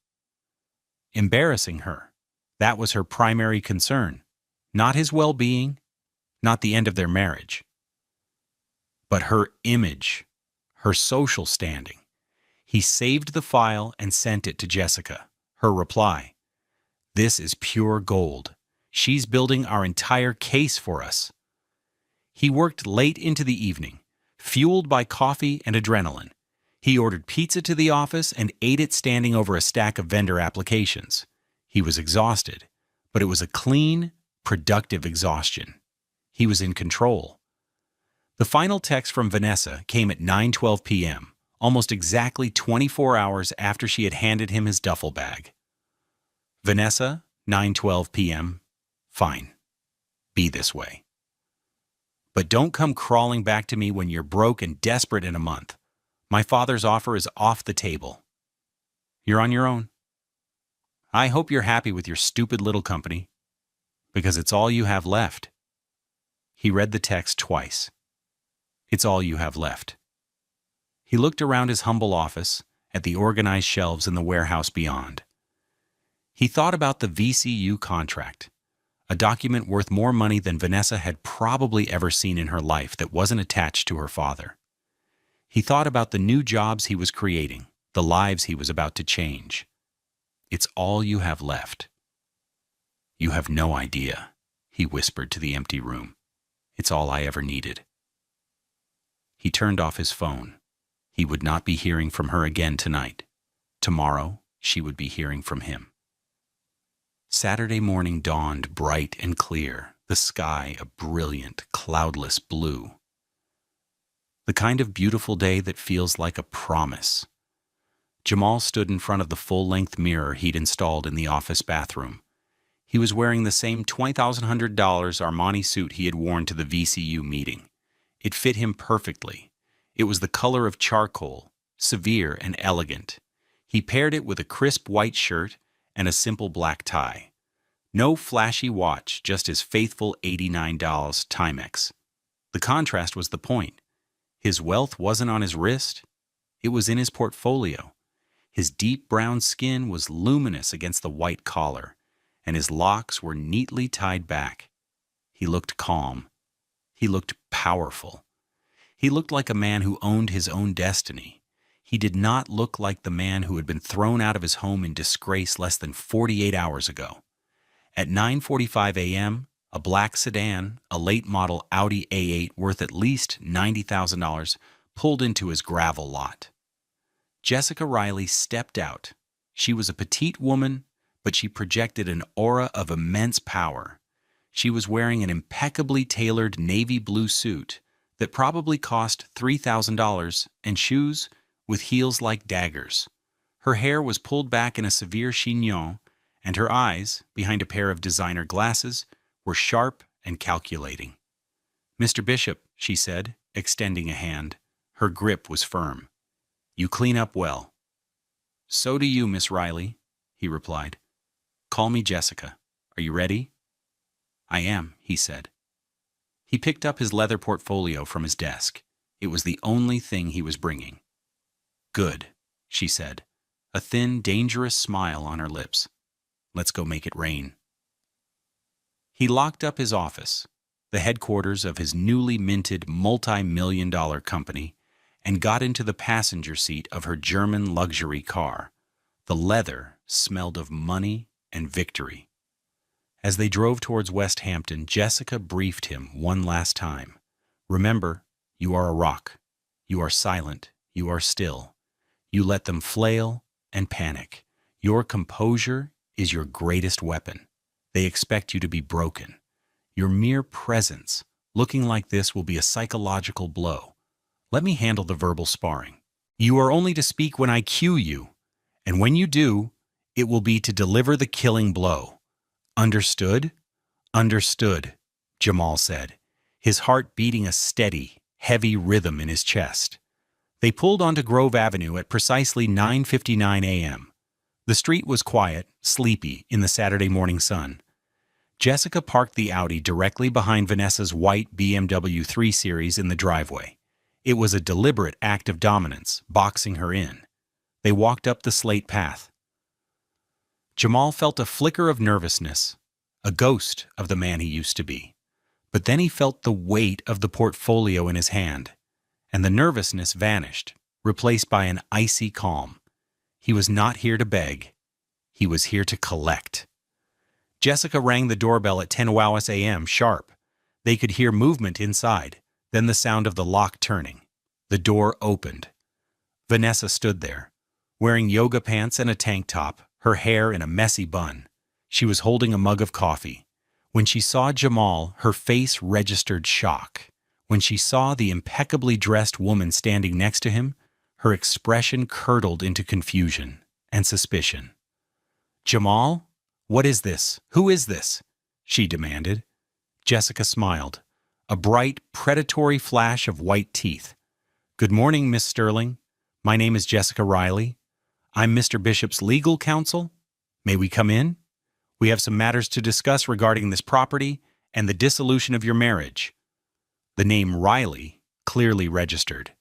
Embarrassing her. That was her primary concern. Not his well-being, not the end of their marriage. But her image, her social standing. He saved the file and sent it to Jessica. Her reply: "This is pure gold. She's building our entire case for us." He worked late into the evening, fueled by coffee and adrenaline. He ordered pizza to the office and ate it standing over a stack of vendor applications. He was exhausted, but it was a clean, productive exhaustion. He was in control. The final text from Vanessa came at 9:12 p.m., almost exactly 24 hours after she had handed him his duffel bag. "Vanessa, 9:12 p.m. Fine. Be this way. But don't come crawling back to me when you're broke and desperate in a month. My father's offer is off the table. You're on your own. I hope you're happy with your stupid little company, because it's all you have left." He read the text twice. It's all you have left. He looked around his humble office, at the organized shelves in the warehouse beyond. He thought about the VCU contract, a document worth more money than Vanessa had probably ever seen in her life that wasn't attached to her father. He thought about the new jobs he was creating, the lives he was about to change. It's all you have left. You have no idea, he whispered to the empty room. It's all I ever needed. He turned off his phone. He would not be hearing from her again tonight. Tomorrow, she would be hearing from him. Saturday morning dawned bright and clear, the sky a brilliant, cloudless blue. The kind of beautiful day that feels like a promise. Jamal stood in front of the full-length mirror he'd installed in the office bathroom. He was wearing the same $20,000 Armani suit he had worn to the VCU meeting. It fit him perfectly. It was the color of charcoal, severe and elegant. He paired it with a crisp white shirt and a simple black tie. No flashy watch, just his faithful $89 Timex. The contrast was the point. His wealth wasn't on his wrist, it was in his portfolio. His deep brown skin was luminous against the white collar, and his locks were neatly tied back. He looked calm. He looked powerful. He looked like a man who owned his own destiny. He did not look like the man who had been thrown out of his home in disgrace less than 48 hours ago. At 9:45 a.m., a black sedan, a late-model Audi A8 worth at least $90,000, pulled into his gravel lot. Jessica Riley stepped out. She was a petite woman, but she projected an aura of immense power. She was wearing an impeccably tailored navy blue suit that probably cost $3,000 and shoes with heels like daggers. Her hair was pulled back in a severe chignon, and her eyes, behind a pair of designer glasses, were sharp and calculating. "Mr. Bishop," she said, extending a hand. Her grip was firm. "You clean up well." "So do you, Miss Riley," he replied. "Call me Jessica. Are you ready?" "I am," he said. He picked up his leather portfolio from his desk. It was the only thing he was bringing. "Good," she said, a thin, dangerous smile on her lips. "Let's go make it rain." He locked up his office, the headquarters of his newly minted multi-million-dollar company, and got into the passenger seat of her German luxury car. The leather smelled of money and victory. As they drove towards West Hampton, Jessica briefed him one last time. "Remember, you are a rock. You are silent. You are still. You let them flail and panic. Your composure is your greatest weapon. They expect you to be broken. Your mere presence, looking like this, will be a psychological blow. Let me handle the verbal sparring. You are only to speak when I cue you, and when you do, it will be to deliver the killing blow. Understood?" "Understood," Jamal said, his heart beating a steady, heavy rhythm in his chest. They pulled onto Grove Avenue at precisely 9:59 a.m. The street was quiet, sleepy in the Saturday morning sun. Jessica parked the Audi directly behind Vanessa's white BMW 3 Series in the driveway. It was a deliberate act of dominance, boxing her in. They walked up the slate path. Jamal felt a flicker of nervousness, a ghost of the man he used to be. But then he felt the weight of the portfolio in his hand, and the nervousness vanished, replaced by an icy calm. He was not here to beg. He was here to collect. Jessica rang the doorbell at 10 a.m. sharp. They could hear movement inside, then the sound of the lock turning. The door opened. Vanessa stood there, wearing yoga pants and a tank top, her hair in a messy bun. She was holding a mug of coffee. When she saw Jamal, her face registered shock. When she saw the impeccably dressed woman standing next to him, her expression curdled into confusion and suspicion. "Jamal? What is this? Who is this?" she demanded. Jessica smiled, a bright, predatory flash of white teeth. "Good morning, Miss Sterling. My name is Jessica Riley. I'm Mr. Bishop's legal counsel. May we come in? We have some matters to discuss regarding this property and the dissolution of your marriage." The name Riley clearly registered.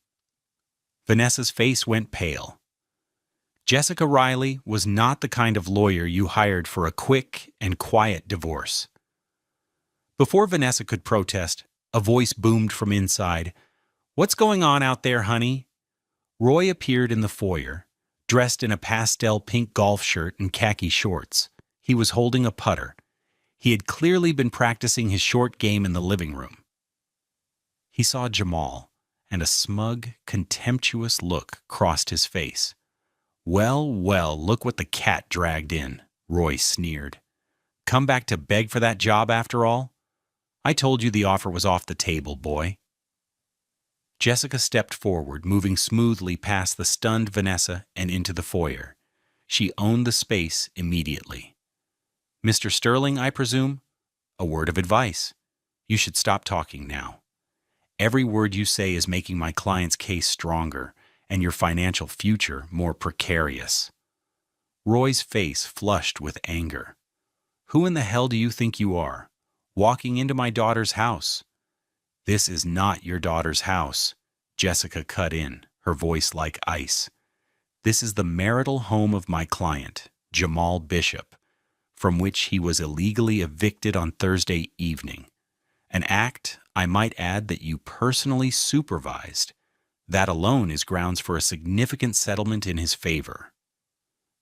Vanessa's face went pale. Jessica Riley was not the kind of lawyer you hired for a quick and quiet divorce. Before Vanessa could protest, a voice boomed from inside. "What's going on out there, honey?" Roy appeared in the foyer, dressed in a pastel pink golf shirt and khaki shorts. He was holding a putter. He had clearly been practicing his short game in the living room. He saw Jamal, and a smug, contemptuous look crossed his face. "Well, well, look what the cat dragged in," Roy sneered. "Come back to beg for that job after all? I told you the offer was off the table, boy." Jessica stepped forward, moving smoothly past the stunned Vanessa and into the foyer. She owned the space immediately. "Mr. Sterling, I presume? A word of advice. You should stop talking now. Every word you say is making my client's case stronger and your financial future more precarious." Roy's face flushed with anger. "Who in the hell do you think you are? Walking into my daughter's house." "This is not your daughter's house," Jessica cut in, her voice like ice. "This is the marital home of my client, Jamal Bishop, from which he was illegally evicted on Thursday evening. An act, I might add, that you personally supervised. That alone is grounds for a significant settlement in his favor."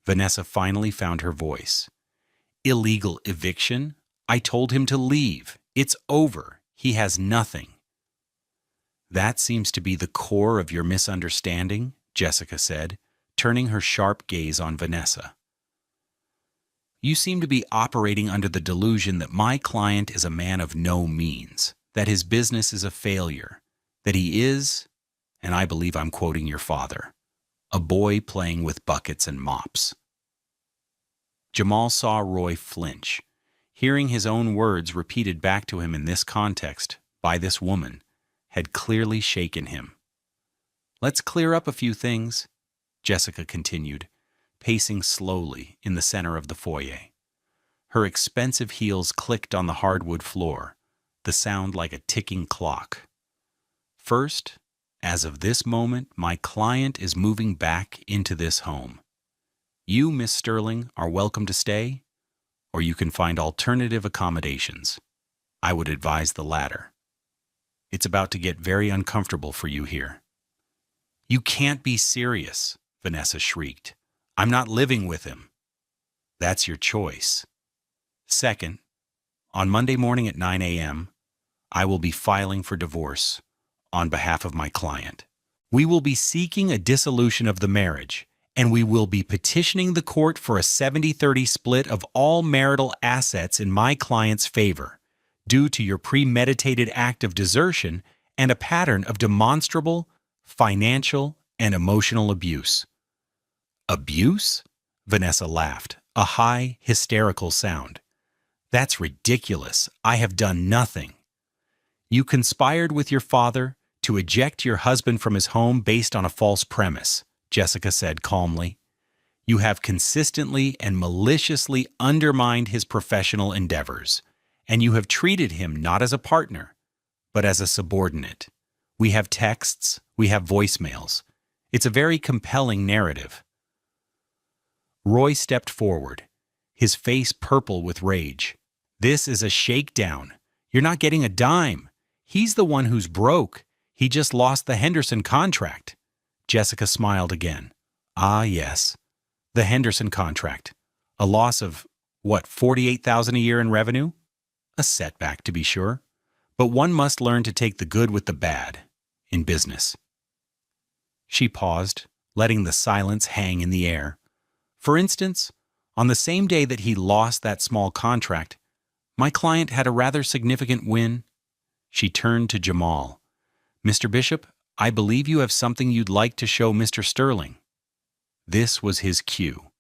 Vanessa finally found her voice. "Illegal eviction? I told him to leave. It's over. He has nothing." "That seems to be the core of your misunderstanding," Jessica said, turning her sharp gaze on Vanessa. "You seem to be operating under the delusion that my client is a man of no means, that his business is a failure, that he is, and I believe I'm quoting your father, a boy playing with buckets and mops." Jamal saw Roy flinch. Hearing his own words repeated back to him in this context, by this woman, had clearly shaken him. "Let's clear up a few things," Jessica continued, pacing slowly in the center of the foyer. Her expensive heels clicked on the hardwood floor, the sound like a ticking clock. "First, as of this moment, my client is moving back into this home. You, Miss Sterling, are welcome to stay, or you can find alternative accommodations. I would advise the latter. It's about to get very uncomfortable for you here." "You can't be serious," Vanessa shrieked. "I'm not living with him." "That's your choice. Second, on Monday morning at 9 a.m., I will be filing for divorce on behalf of my client. We will be seeking a dissolution of the marriage, and we will be petitioning the court for a 70-30 split of all marital assets in my client's favor, due to your premeditated act of desertion and a pattern of demonstrable financial and emotional abuse." "Abuse?" Vanessa laughed, a high, hysterical sound. "That's ridiculous. I have done nothing." "You conspired with your father to eject your husband from his home based on a false premise," Jessica said calmly. "You have consistently and maliciously undermined his professional endeavors, and you have treated him not as a partner, but as a subordinate. We have texts, we have voicemails. It's a very compelling narrative." Roy stepped forward, his face purple with rage. "This is a shakedown. You're not getting a dime. He's the one who's broke. He just lost the Henderson contract." Jessica smiled again. "Ah, yes. The Henderson contract. A loss of, what, $48,000 a year in revenue? A setback, to be sure. But one must learn to take the good with the bad in business." She paused, letting the silence hang in the air. "For instance, on the same day that he lost that small contract, my client had a rather significant win." She turned to Jamal. "Mr. Bishop, I believe you have something you'd like to show Mr. Sterling." This was his cue.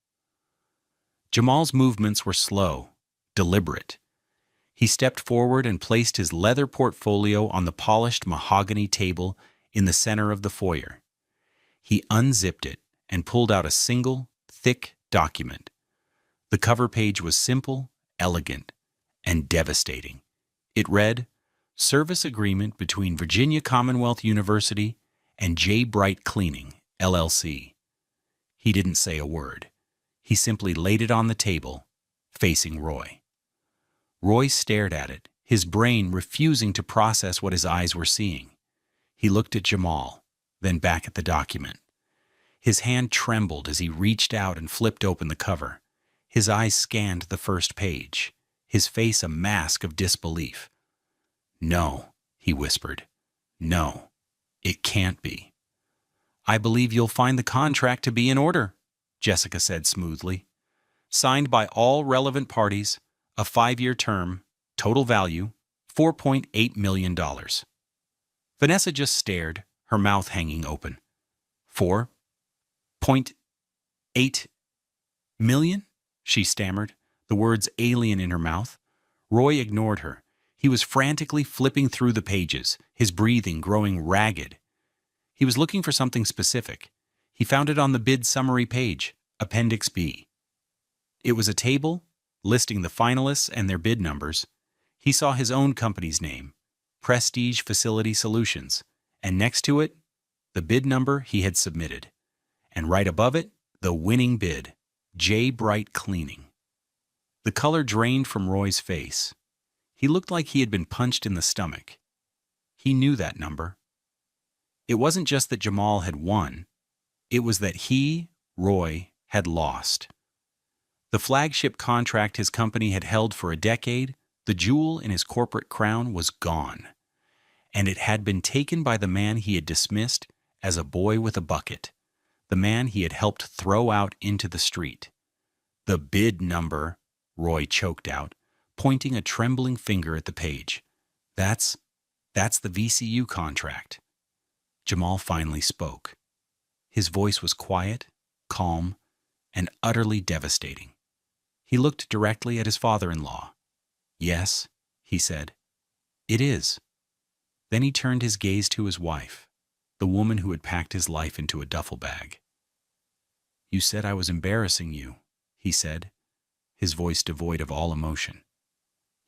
Jamal's movements were slow, deliberate. He stepped forward and placed his leather portfolio on the polished mahogany table in the center of the foyer. He unzipped it and pulled out a single, thick document. The cover page was simple, elegant, and devastating. It read, "Service Agreement between Virginia Commonwealth University and J. Bright Cleaning, LLC." He didn't say a word. He simply laid it on the table, facing Roy. Roy stared at it, his brain refusing to process what his eyes were seeing. He looked at Jamal, then back at the document. His hand trembled as he reached out and flipped open the cover. His eyes scanned the first page, his face a mask of disbelief. "No," he whispered. "No, it can't be." "I believe you'll find the contract to be in order," Jessica said smoothly. "Signed by all relevant parties, a 5-year term, total value, $4.8 million. Vanessa just stared, her mouth hanging open. $4.8 million? She stammered, the words alien in her mouth. Roy ignored her. He was frantically flipping through the pages, his breathing growing ragged. He was looking for something specific. He found it on the bid summary page, Appendix B. It was a table listing the finalists and their bid numbers. He saw his own company's name, Prestige Facility Solutions, and next to it, the bid number he had submitted. And right above it, the winning bid, J. Bright Cleaning. The color drained from Roy's face. He looked like he had been punched in the stomach. He knew that number. It wasn't just that Jamal had won. It was that he, Roy, had lost. The flagship contract his company had held for a decade, the jewel in his corporate crown, was gone. And it had been taken by the man he had dismissed as a boy with a bucket, the man he had helped throw out into the street. The bid number, Roy choked out, pointing a trembling finger at the page. That's the VCU contract. Jamal finally spoke. His voice was quiet, calm, and utterly devastating. He looked directly at his father-in-law. "Yes," he said, "it is." Then he turned his gaze to his wife, the woman who had packed his life into a duffel bag. "You said I was embarrassing you," he said, his voice devoid of all emotion.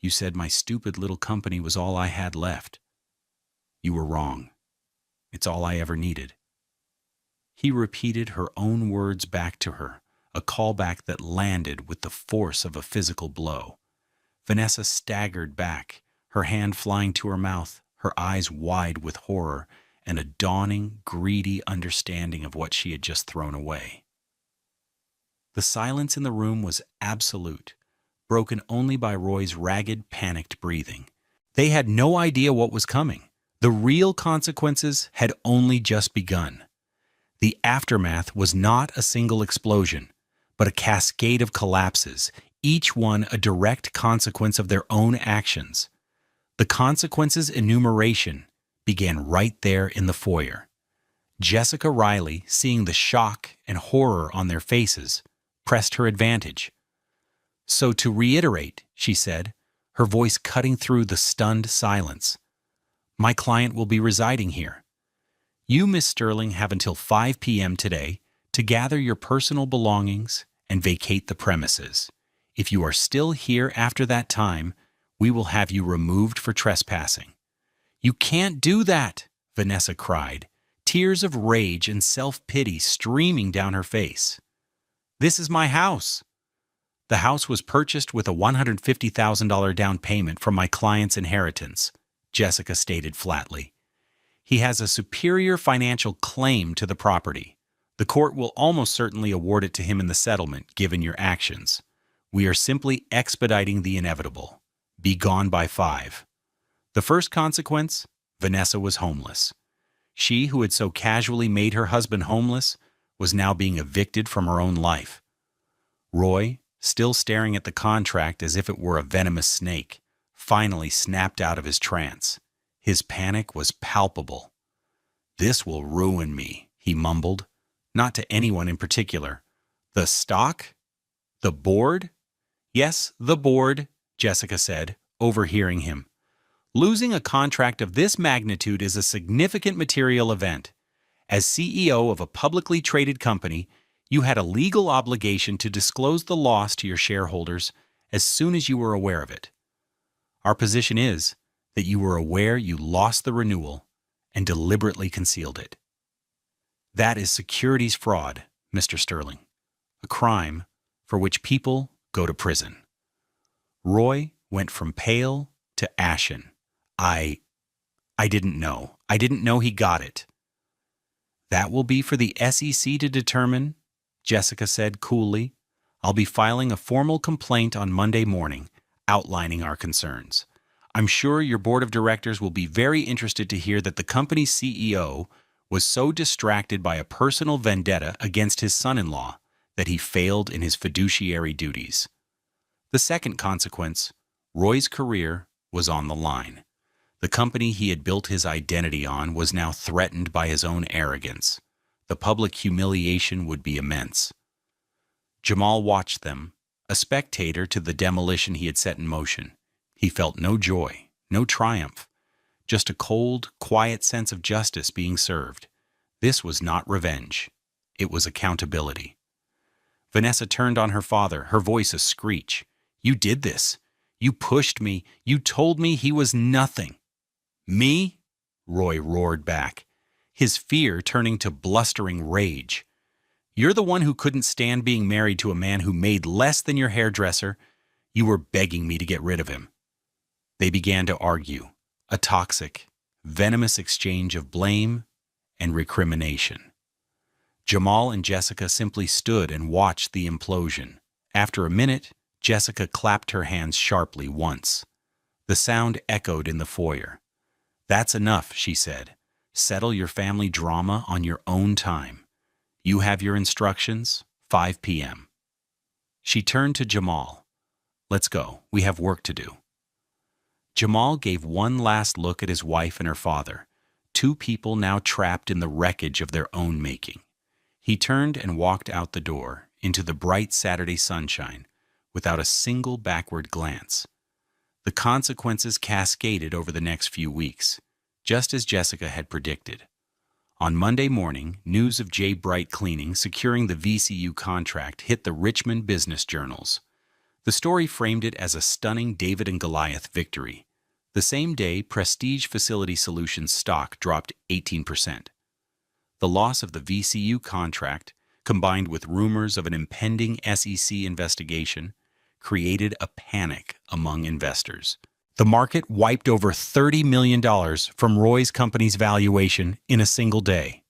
"You said my stupid little company was all I had left. You were wrong. It's all I ever needed." He repeated her own words back to her, a callback that landed with the force of a physical blow. Vanessa staggered back, her hand flying to her mouth, her eyes wide with horror and a dawning, greedy understanding of what she had just thrown away. The silence in the room was absolute, broken only by Roy's ragged, panicked breathing. They had no idea what was coming. The real consequences had only just begun. The aftermath was not a single explosion, but a cascade of collapses, each one a direct consequence of their own actions. The consequences enumeration began right there in the foyer. Jessica Riley, seeing the shock and horror on their faces, pressed her advantage. "So to reiterate," she said, her voice cutting through the stunned silence, "my client will be residing here. You, Miss Sterling, have until 5 p.m. today to gather your personal belongings and vacate the premises. If you are still here after that time, we will have you removed for trespassing." "You can't do that," Vanessa cried, tears of rage and self-pity streaming down her face. "This is my house." "The house was purchased with a $150,000 down payment from my client's inheritance," Jessica stated flatly. "He has a superior financial claim to the property. The court will almost certainly award it to him in the settlement, given your actions. We are simply expediting the inevitable. Be gone by 5. The first consequence, Vanessa was homeless. She, who had so casually made her husband homeless, was now being evicted from her own life. Roy, still staring at the contract as if it were a venomous snake, finally snapped out of his trance. His panic was palpable. "This will ruin me," he mumbled, not to anyone in particular. "The stock? The board?" "Yes, the board," Jessica said, overhearing him. "Losing a contract of this magnitude is a significant material event. As CEO of a publicly traded company, you had a legal obligation to disclose the loss to your shareholders as soon as you were aware of it. Our position is that you were aware you lost the renewal and deliberately concealed it. That is securities fraud, Mr. Sterling, a crime for which people go to prison." Roy went from pale to ashen. I didn't know. I didn't know he got it." "That will be for the SEC to determine," Jessica said coolly. "I'll be filing a formal complaint on Monday morning, outlining our concerns. I'm sure your board of directors will be very interested to hear that the company's CEO was so distracted by a personal vendetta against his son-in-law that he failed in his fiduciary duties." The second consequence, Roy's career was on the line. The company he had built his identity on was now threatened by his own arrogance. The public humiliation would be immense. Jamal watched them, a spectator to the demolition he had set in motion. He felt no joy, no triumph, just a cold, quiet sense of justice being served. This was not revenge. It was accountability. Vanessa turned on her father, her voice a screech. "You did this. You pushed me. You told me he was nothing." "Me?" Roy roared back, his fear turning to blustering rage. "You're the one who couldn't stand being married to a man who made less than your hairdresser. You were begging me to get rid of him." They began to argue, a toxic, venomous exchange of blame and recrimination. Jamal and Jessica simply stood and watched the implosion. After a minute, Jessica clapped her hands sharply once. The sound echoed in the foyer. "That's enough," she said. "Settle your family drama on your own time. You have your instructions, 5 p.m. She turned to Jamal. "Let's go. We have work to do." Jamal gave one last look at his wife and her father, two people now trapped in the wreckage of their own making. He turned and walked out the door, into the bright Saturday sunshine, without a single backward glance. The consequences cascaded over the next few weeks, just as Jessica had predicted. On Monday morning, news of Jay Bright Cleaning securing the VCU contract hit the Richmond business journals. The story framed it as a stunning David and Goliath victory. The same day, Prestige Facility Solutions stock dropped 18%. The loss of the VCU contract, combined with rumors of an impending SEC investigation, created a panic among investors. The market wiped over $30 million from Roy's company's valuation in a single day.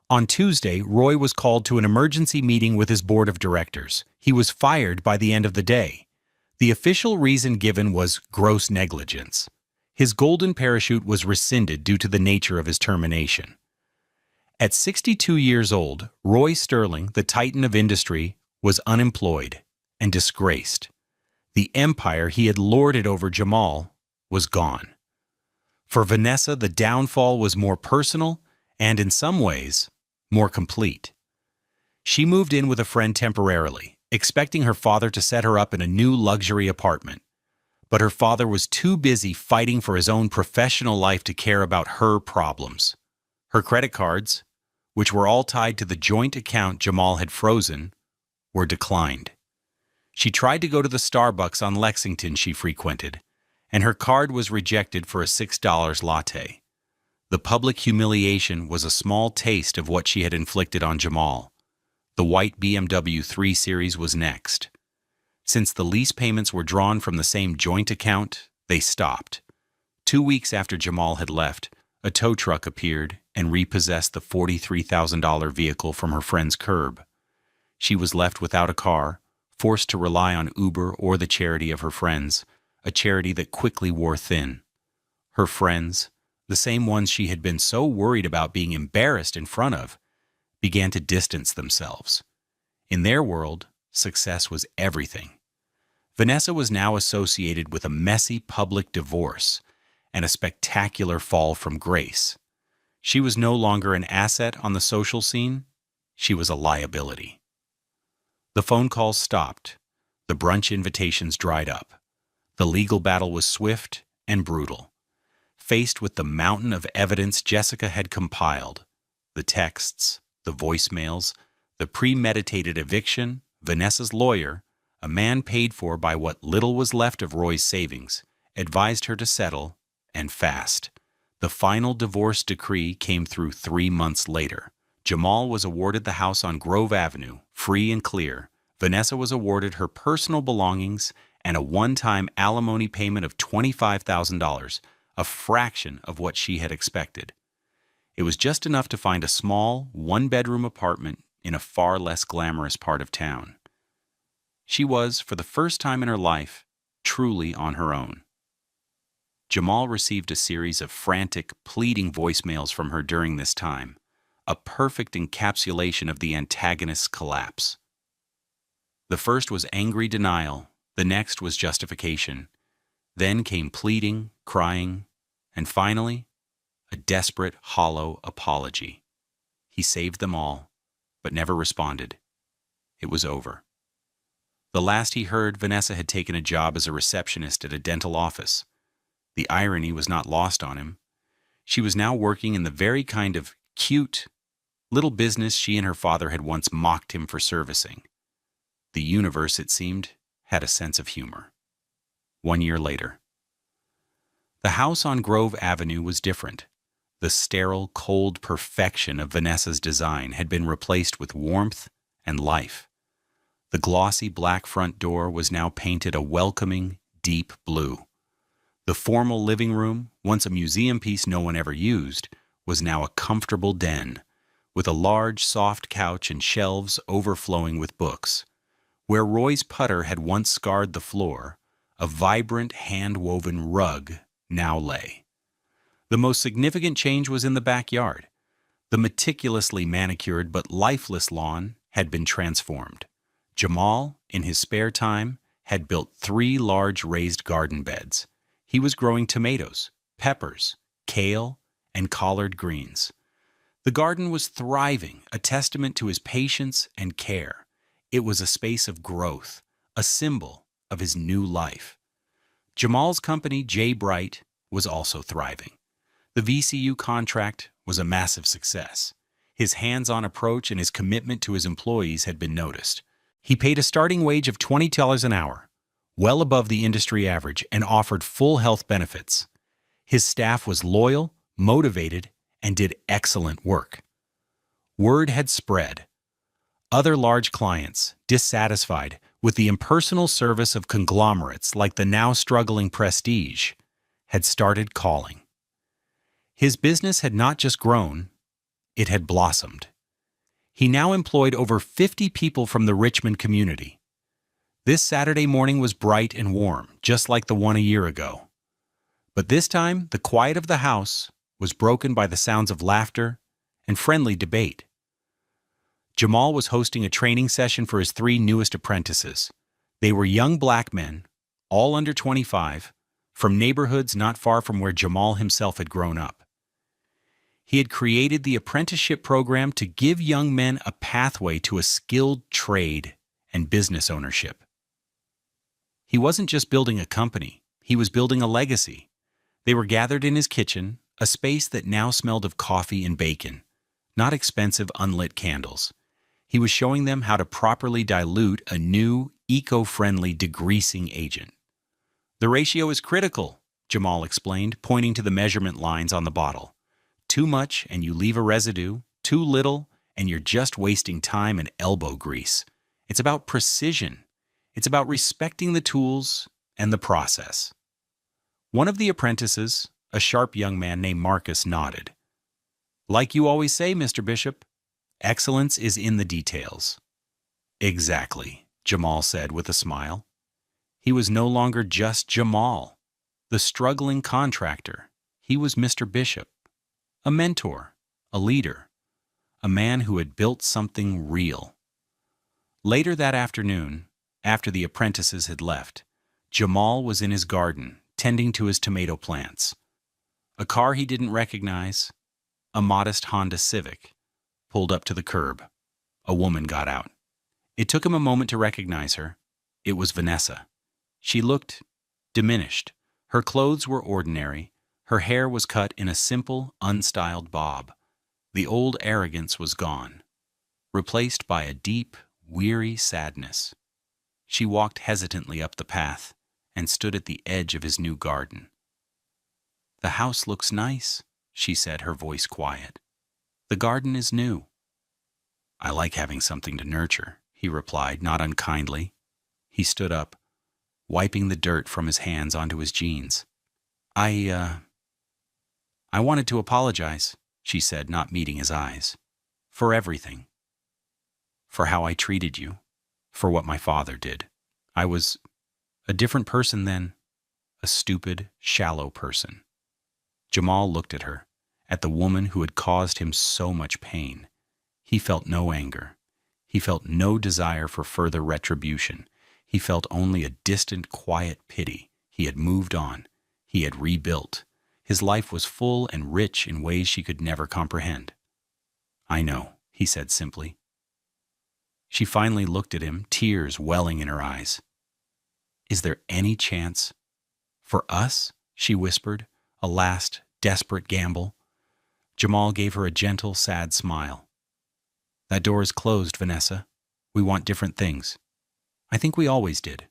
On Tuesday, Roy was called to an emergency meeting with his board of directors. He was fired by the end of the day. The official reason given was gross negligence. His golden parachute was rescinded due to the nature of his termination. At 62 years old, Roy Sterling, the titan of industry, was unemployed and disgraced. The empire he had lorded over Jamal was gone. For Vanessa, the downfall was more personal and, in some ways, more complete. She moved in with a friend temporarily, expecting her father to set her up in a new luxury apartment. But her father was too busy fighting for his own professional life to care about her problems. Her credit cards, which were all tied to the joint account Jamal had frozen, were declined. She tried to go to the Starbucks on Lexington she frequented, and her card was rejected for a $6 latte. The public humiliation was a small taste of what she had inflicted on Jamal. The white BMW 3 Series was next. Since the lease payments were drawn from the same joint account, they stopped. 2 weeks after Jamal had left, a tow truck appeared and repossessed the $43,000 vehicle from her friend's curb. She was left without a car, forced to rely on Uber or the charity of her friends, a charity that quickly wore thin. Her friends, the same ones she had been so worried about being embarrassed in front of, began to distance themselves. In their world, success was everything. Vanessa was now associated with a messy public divorce and a spectacular fall from grace. She was no longer an asset on the social scene. She was a liability. The phone calls stopped. The brunch invitations dried up. The legal battle was swift and brutal. Faced with the mountain of evidence Jessica had compiled, the texts, the voicemails, the premeditated eviction, Vanessa's lawyer, a man paid for by what little was left of Roy's savings, advised her to settle, and fast. The final divorce decree came through 3 months later. Jamal was awarded the house on Grove Avenue, free and clear. Vanessa was awarded her personal belongings and a one-time alimony payment of $25,000, a fraction of what she had expected. It was just enough to find a small, one-bedroom apartment in a far less glamorous part of town. She was, for the first time in her life, truly on her own. Jamal received a series of frantic, pleading voicemails from her during this time, a perfect encapsulation of the antagonist's collapse. The first was angry denial, the next was justification. Then came pleading, crying, and finally, a desperate, hollow apology. He saved them all, but never responded. It was over. The last he heard, Vanessa had taken a job as a receptionist at a dental office. The irony was not lost on him. She was now working in the very kind of cute little business she and her father had once mocked him for servicing. The universe, it seemed, had a sense of humor. 1 year later. The house on Grove Avenue was different. The sterile, cold perfection of Vanessa's design had been replaced with warmth and life. The glossy black front door was now painted a welcoming, deep blue. The formal living room, once a museum piece no one ever used, was now a comfortable den, with a large, soft couch and shelves overflowing with books. Where Roy's putter had once scarred the floor, a vibrant, hand-woven rug now lay. The most significant change was in the backyard. The meticulously manicured but lifeless lawn had been transformed. Jamal, in his spare time, had built 3 large raised garden beds. He was growing tomatoes, peppers, kale, and collard greens. The garden was thriving, a testament to his patience and care. It was a space of growth, a symbol of his new life. Jamal's company, J. Bright, was also thriving. The VCU contract was a massive success. His hands-on approach and his commitment to his employees had been noticed. He paid a starting wage of $20 an hour, well above the industry average, and offered full health benefits. His staff was loyal, motivated, and did excellent work. Word had spread. Other large clients, dissatisfied with the impersonal service of conglomerates like the now struggling Prestige, had started calling. His business had not just grown, it had blossomed. He now employed over 50 people from the Richmond community. This Saturday morning was bright and warm, just like the one a year ago. But this time, the quiet of the house was broken by the sounds of laughter and friendly debate. Jamal was hosting a training session for his 3 newest apprentices. They were young black men, all under 25, from neighborhoods not far from where Jamal himself had grown up. He had created the apprenticeship program to give young men a pathway to a skilled trade and business ownership. He wasn't just building a company, he was building a legacy. They were gathered in his kitchen, a space that now smelled of coffee and bacon, not expensive unlit candles. He was showing them how to properly dilute a new, eco-friendly degreasing agent. The ratio is critical, Jamal explained, pointing to the measurement lines on the bottle. Too much and you leave a residue, too little and you're just wasting time and elbow grease. It's about precision. It's about respecting the tools and the process. One of the apprentices, a sharp young man named Marcus, nodded. Like you always say, Mr. Bishop, excellence is in the details. Exactly, Jamal said with a smile. He was no longer just Jamal, the struggling contractor. He was Mr. Bishop, a mentor, a leader, a man who had built something real. Later that afternoon, after the apprentices had left, Jamal was in his garden, tending to his tomato plants. A car he didn't recognize, a modest Honda Civic, pulled up to the curb. A woman got out. It took him a moment to recognize her. It was Vanessa. She looked diminished. Her clothes were ordinary. Her hair was cut in a simple, unstyled bob. The old arrogance was gone, replaced by a deep, weary sadness. She walked hesitantly up the path and stood at the edge of his new garden. "The house looks nice," she said, her voice quiet. "The garden is new." "I like having something to nurture," he replied, not unkindly. He stood up, wiping the dirt from his hands onto his jeans. I wanted to apologize," she said, not meeting his eyes. "For everything. For how I treated you. For what my father did. I was a different person then. A stupid, shallow person." Jamal looked at her, at the woman who had caused him so much pain. He felt no anger. He felt no desire for further retribution. He felt only a distant, quiet pity. He had moved on. He had rebuilt. His life was full and rich in ways she could never comprehend. "I know," he said simply. She finally looked at him, tears welling in her eyes. "Is there any chance for us?" she whispered, a last, desperate gamble. Jamal gave her a gentle, sad smile. "That door is closed, Vanessa. We want different things." I think we always did.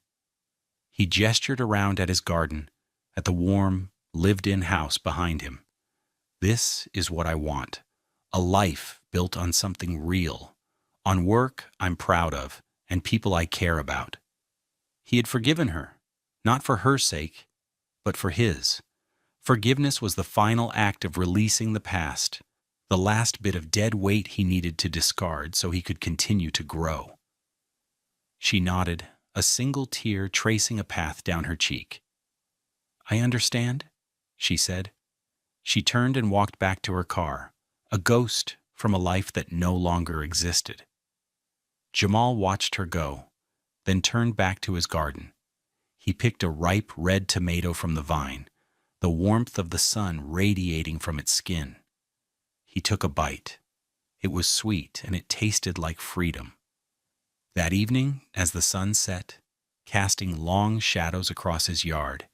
He gestured around at his garden, at the warm, lived-in house behind him. This is what I want. A life built on something real, on work I'm proud of, and people I care about. He had forgiven her, not for her sake, but for his. Forgiveness was the final act of releasing the past, the last bit of dead weight he needed to discard so he could continue to grow. She nodded, a single tear tracing a path down her cheek. "I understand," she said. She turned and walked back to her car, a ghost from a life that no longer existed. Jamal watched her go, then turned back to his garden. He picked a ripe red tomato from the vine, the warmth of the sun radiating from its skin. He took a bite. It was sweet, and it tasted like freedom. That evening, as the sun set, casting long shadows across his yard,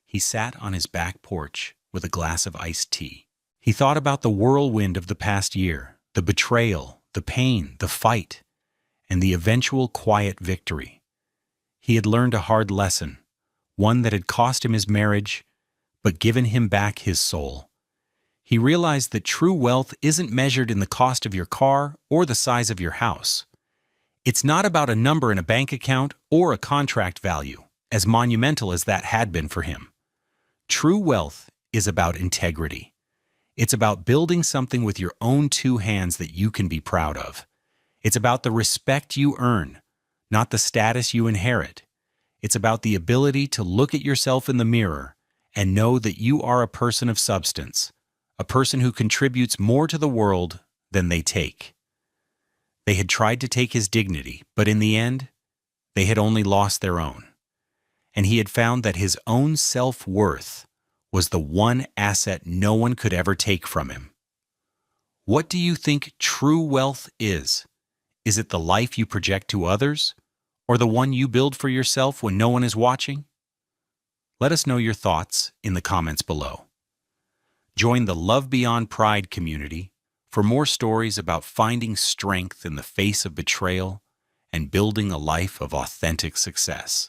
he sat on his back porch with a glass of iced tea. He thought about the whirlwind of the past year, the betrayal, the pain, the fight, and the eventual quiet victory. He had learned a hard lesson, one that had cost him his marriage, but given him back his soul. He realized that true wealth isn't measured in the cost of your car or the size of your house. It's not about a number in a bank account or a contract value, as monumental as that had been for him. True wealth is about integrity. It's about building something with your own two hands that you can be proud of. It's about the respect you earn, not the status you inherit. It's about the ability to look at yourself in the mirror and know that you are a person of substance, a person who contributes more to the world than they take. They had tried to take his dignity, but in the end, they had only lost their own. And he had found that his own self-worth was the one asset no one could ever take from him. What do you think true wealth is? Is it the life you project to others, or the one you build for yourself when no one is watching? Let us know your thoughts in the comments below. Join the Love Beyond Pride community for more stories about finding strength in the face of betrayal and building a life of authentic success.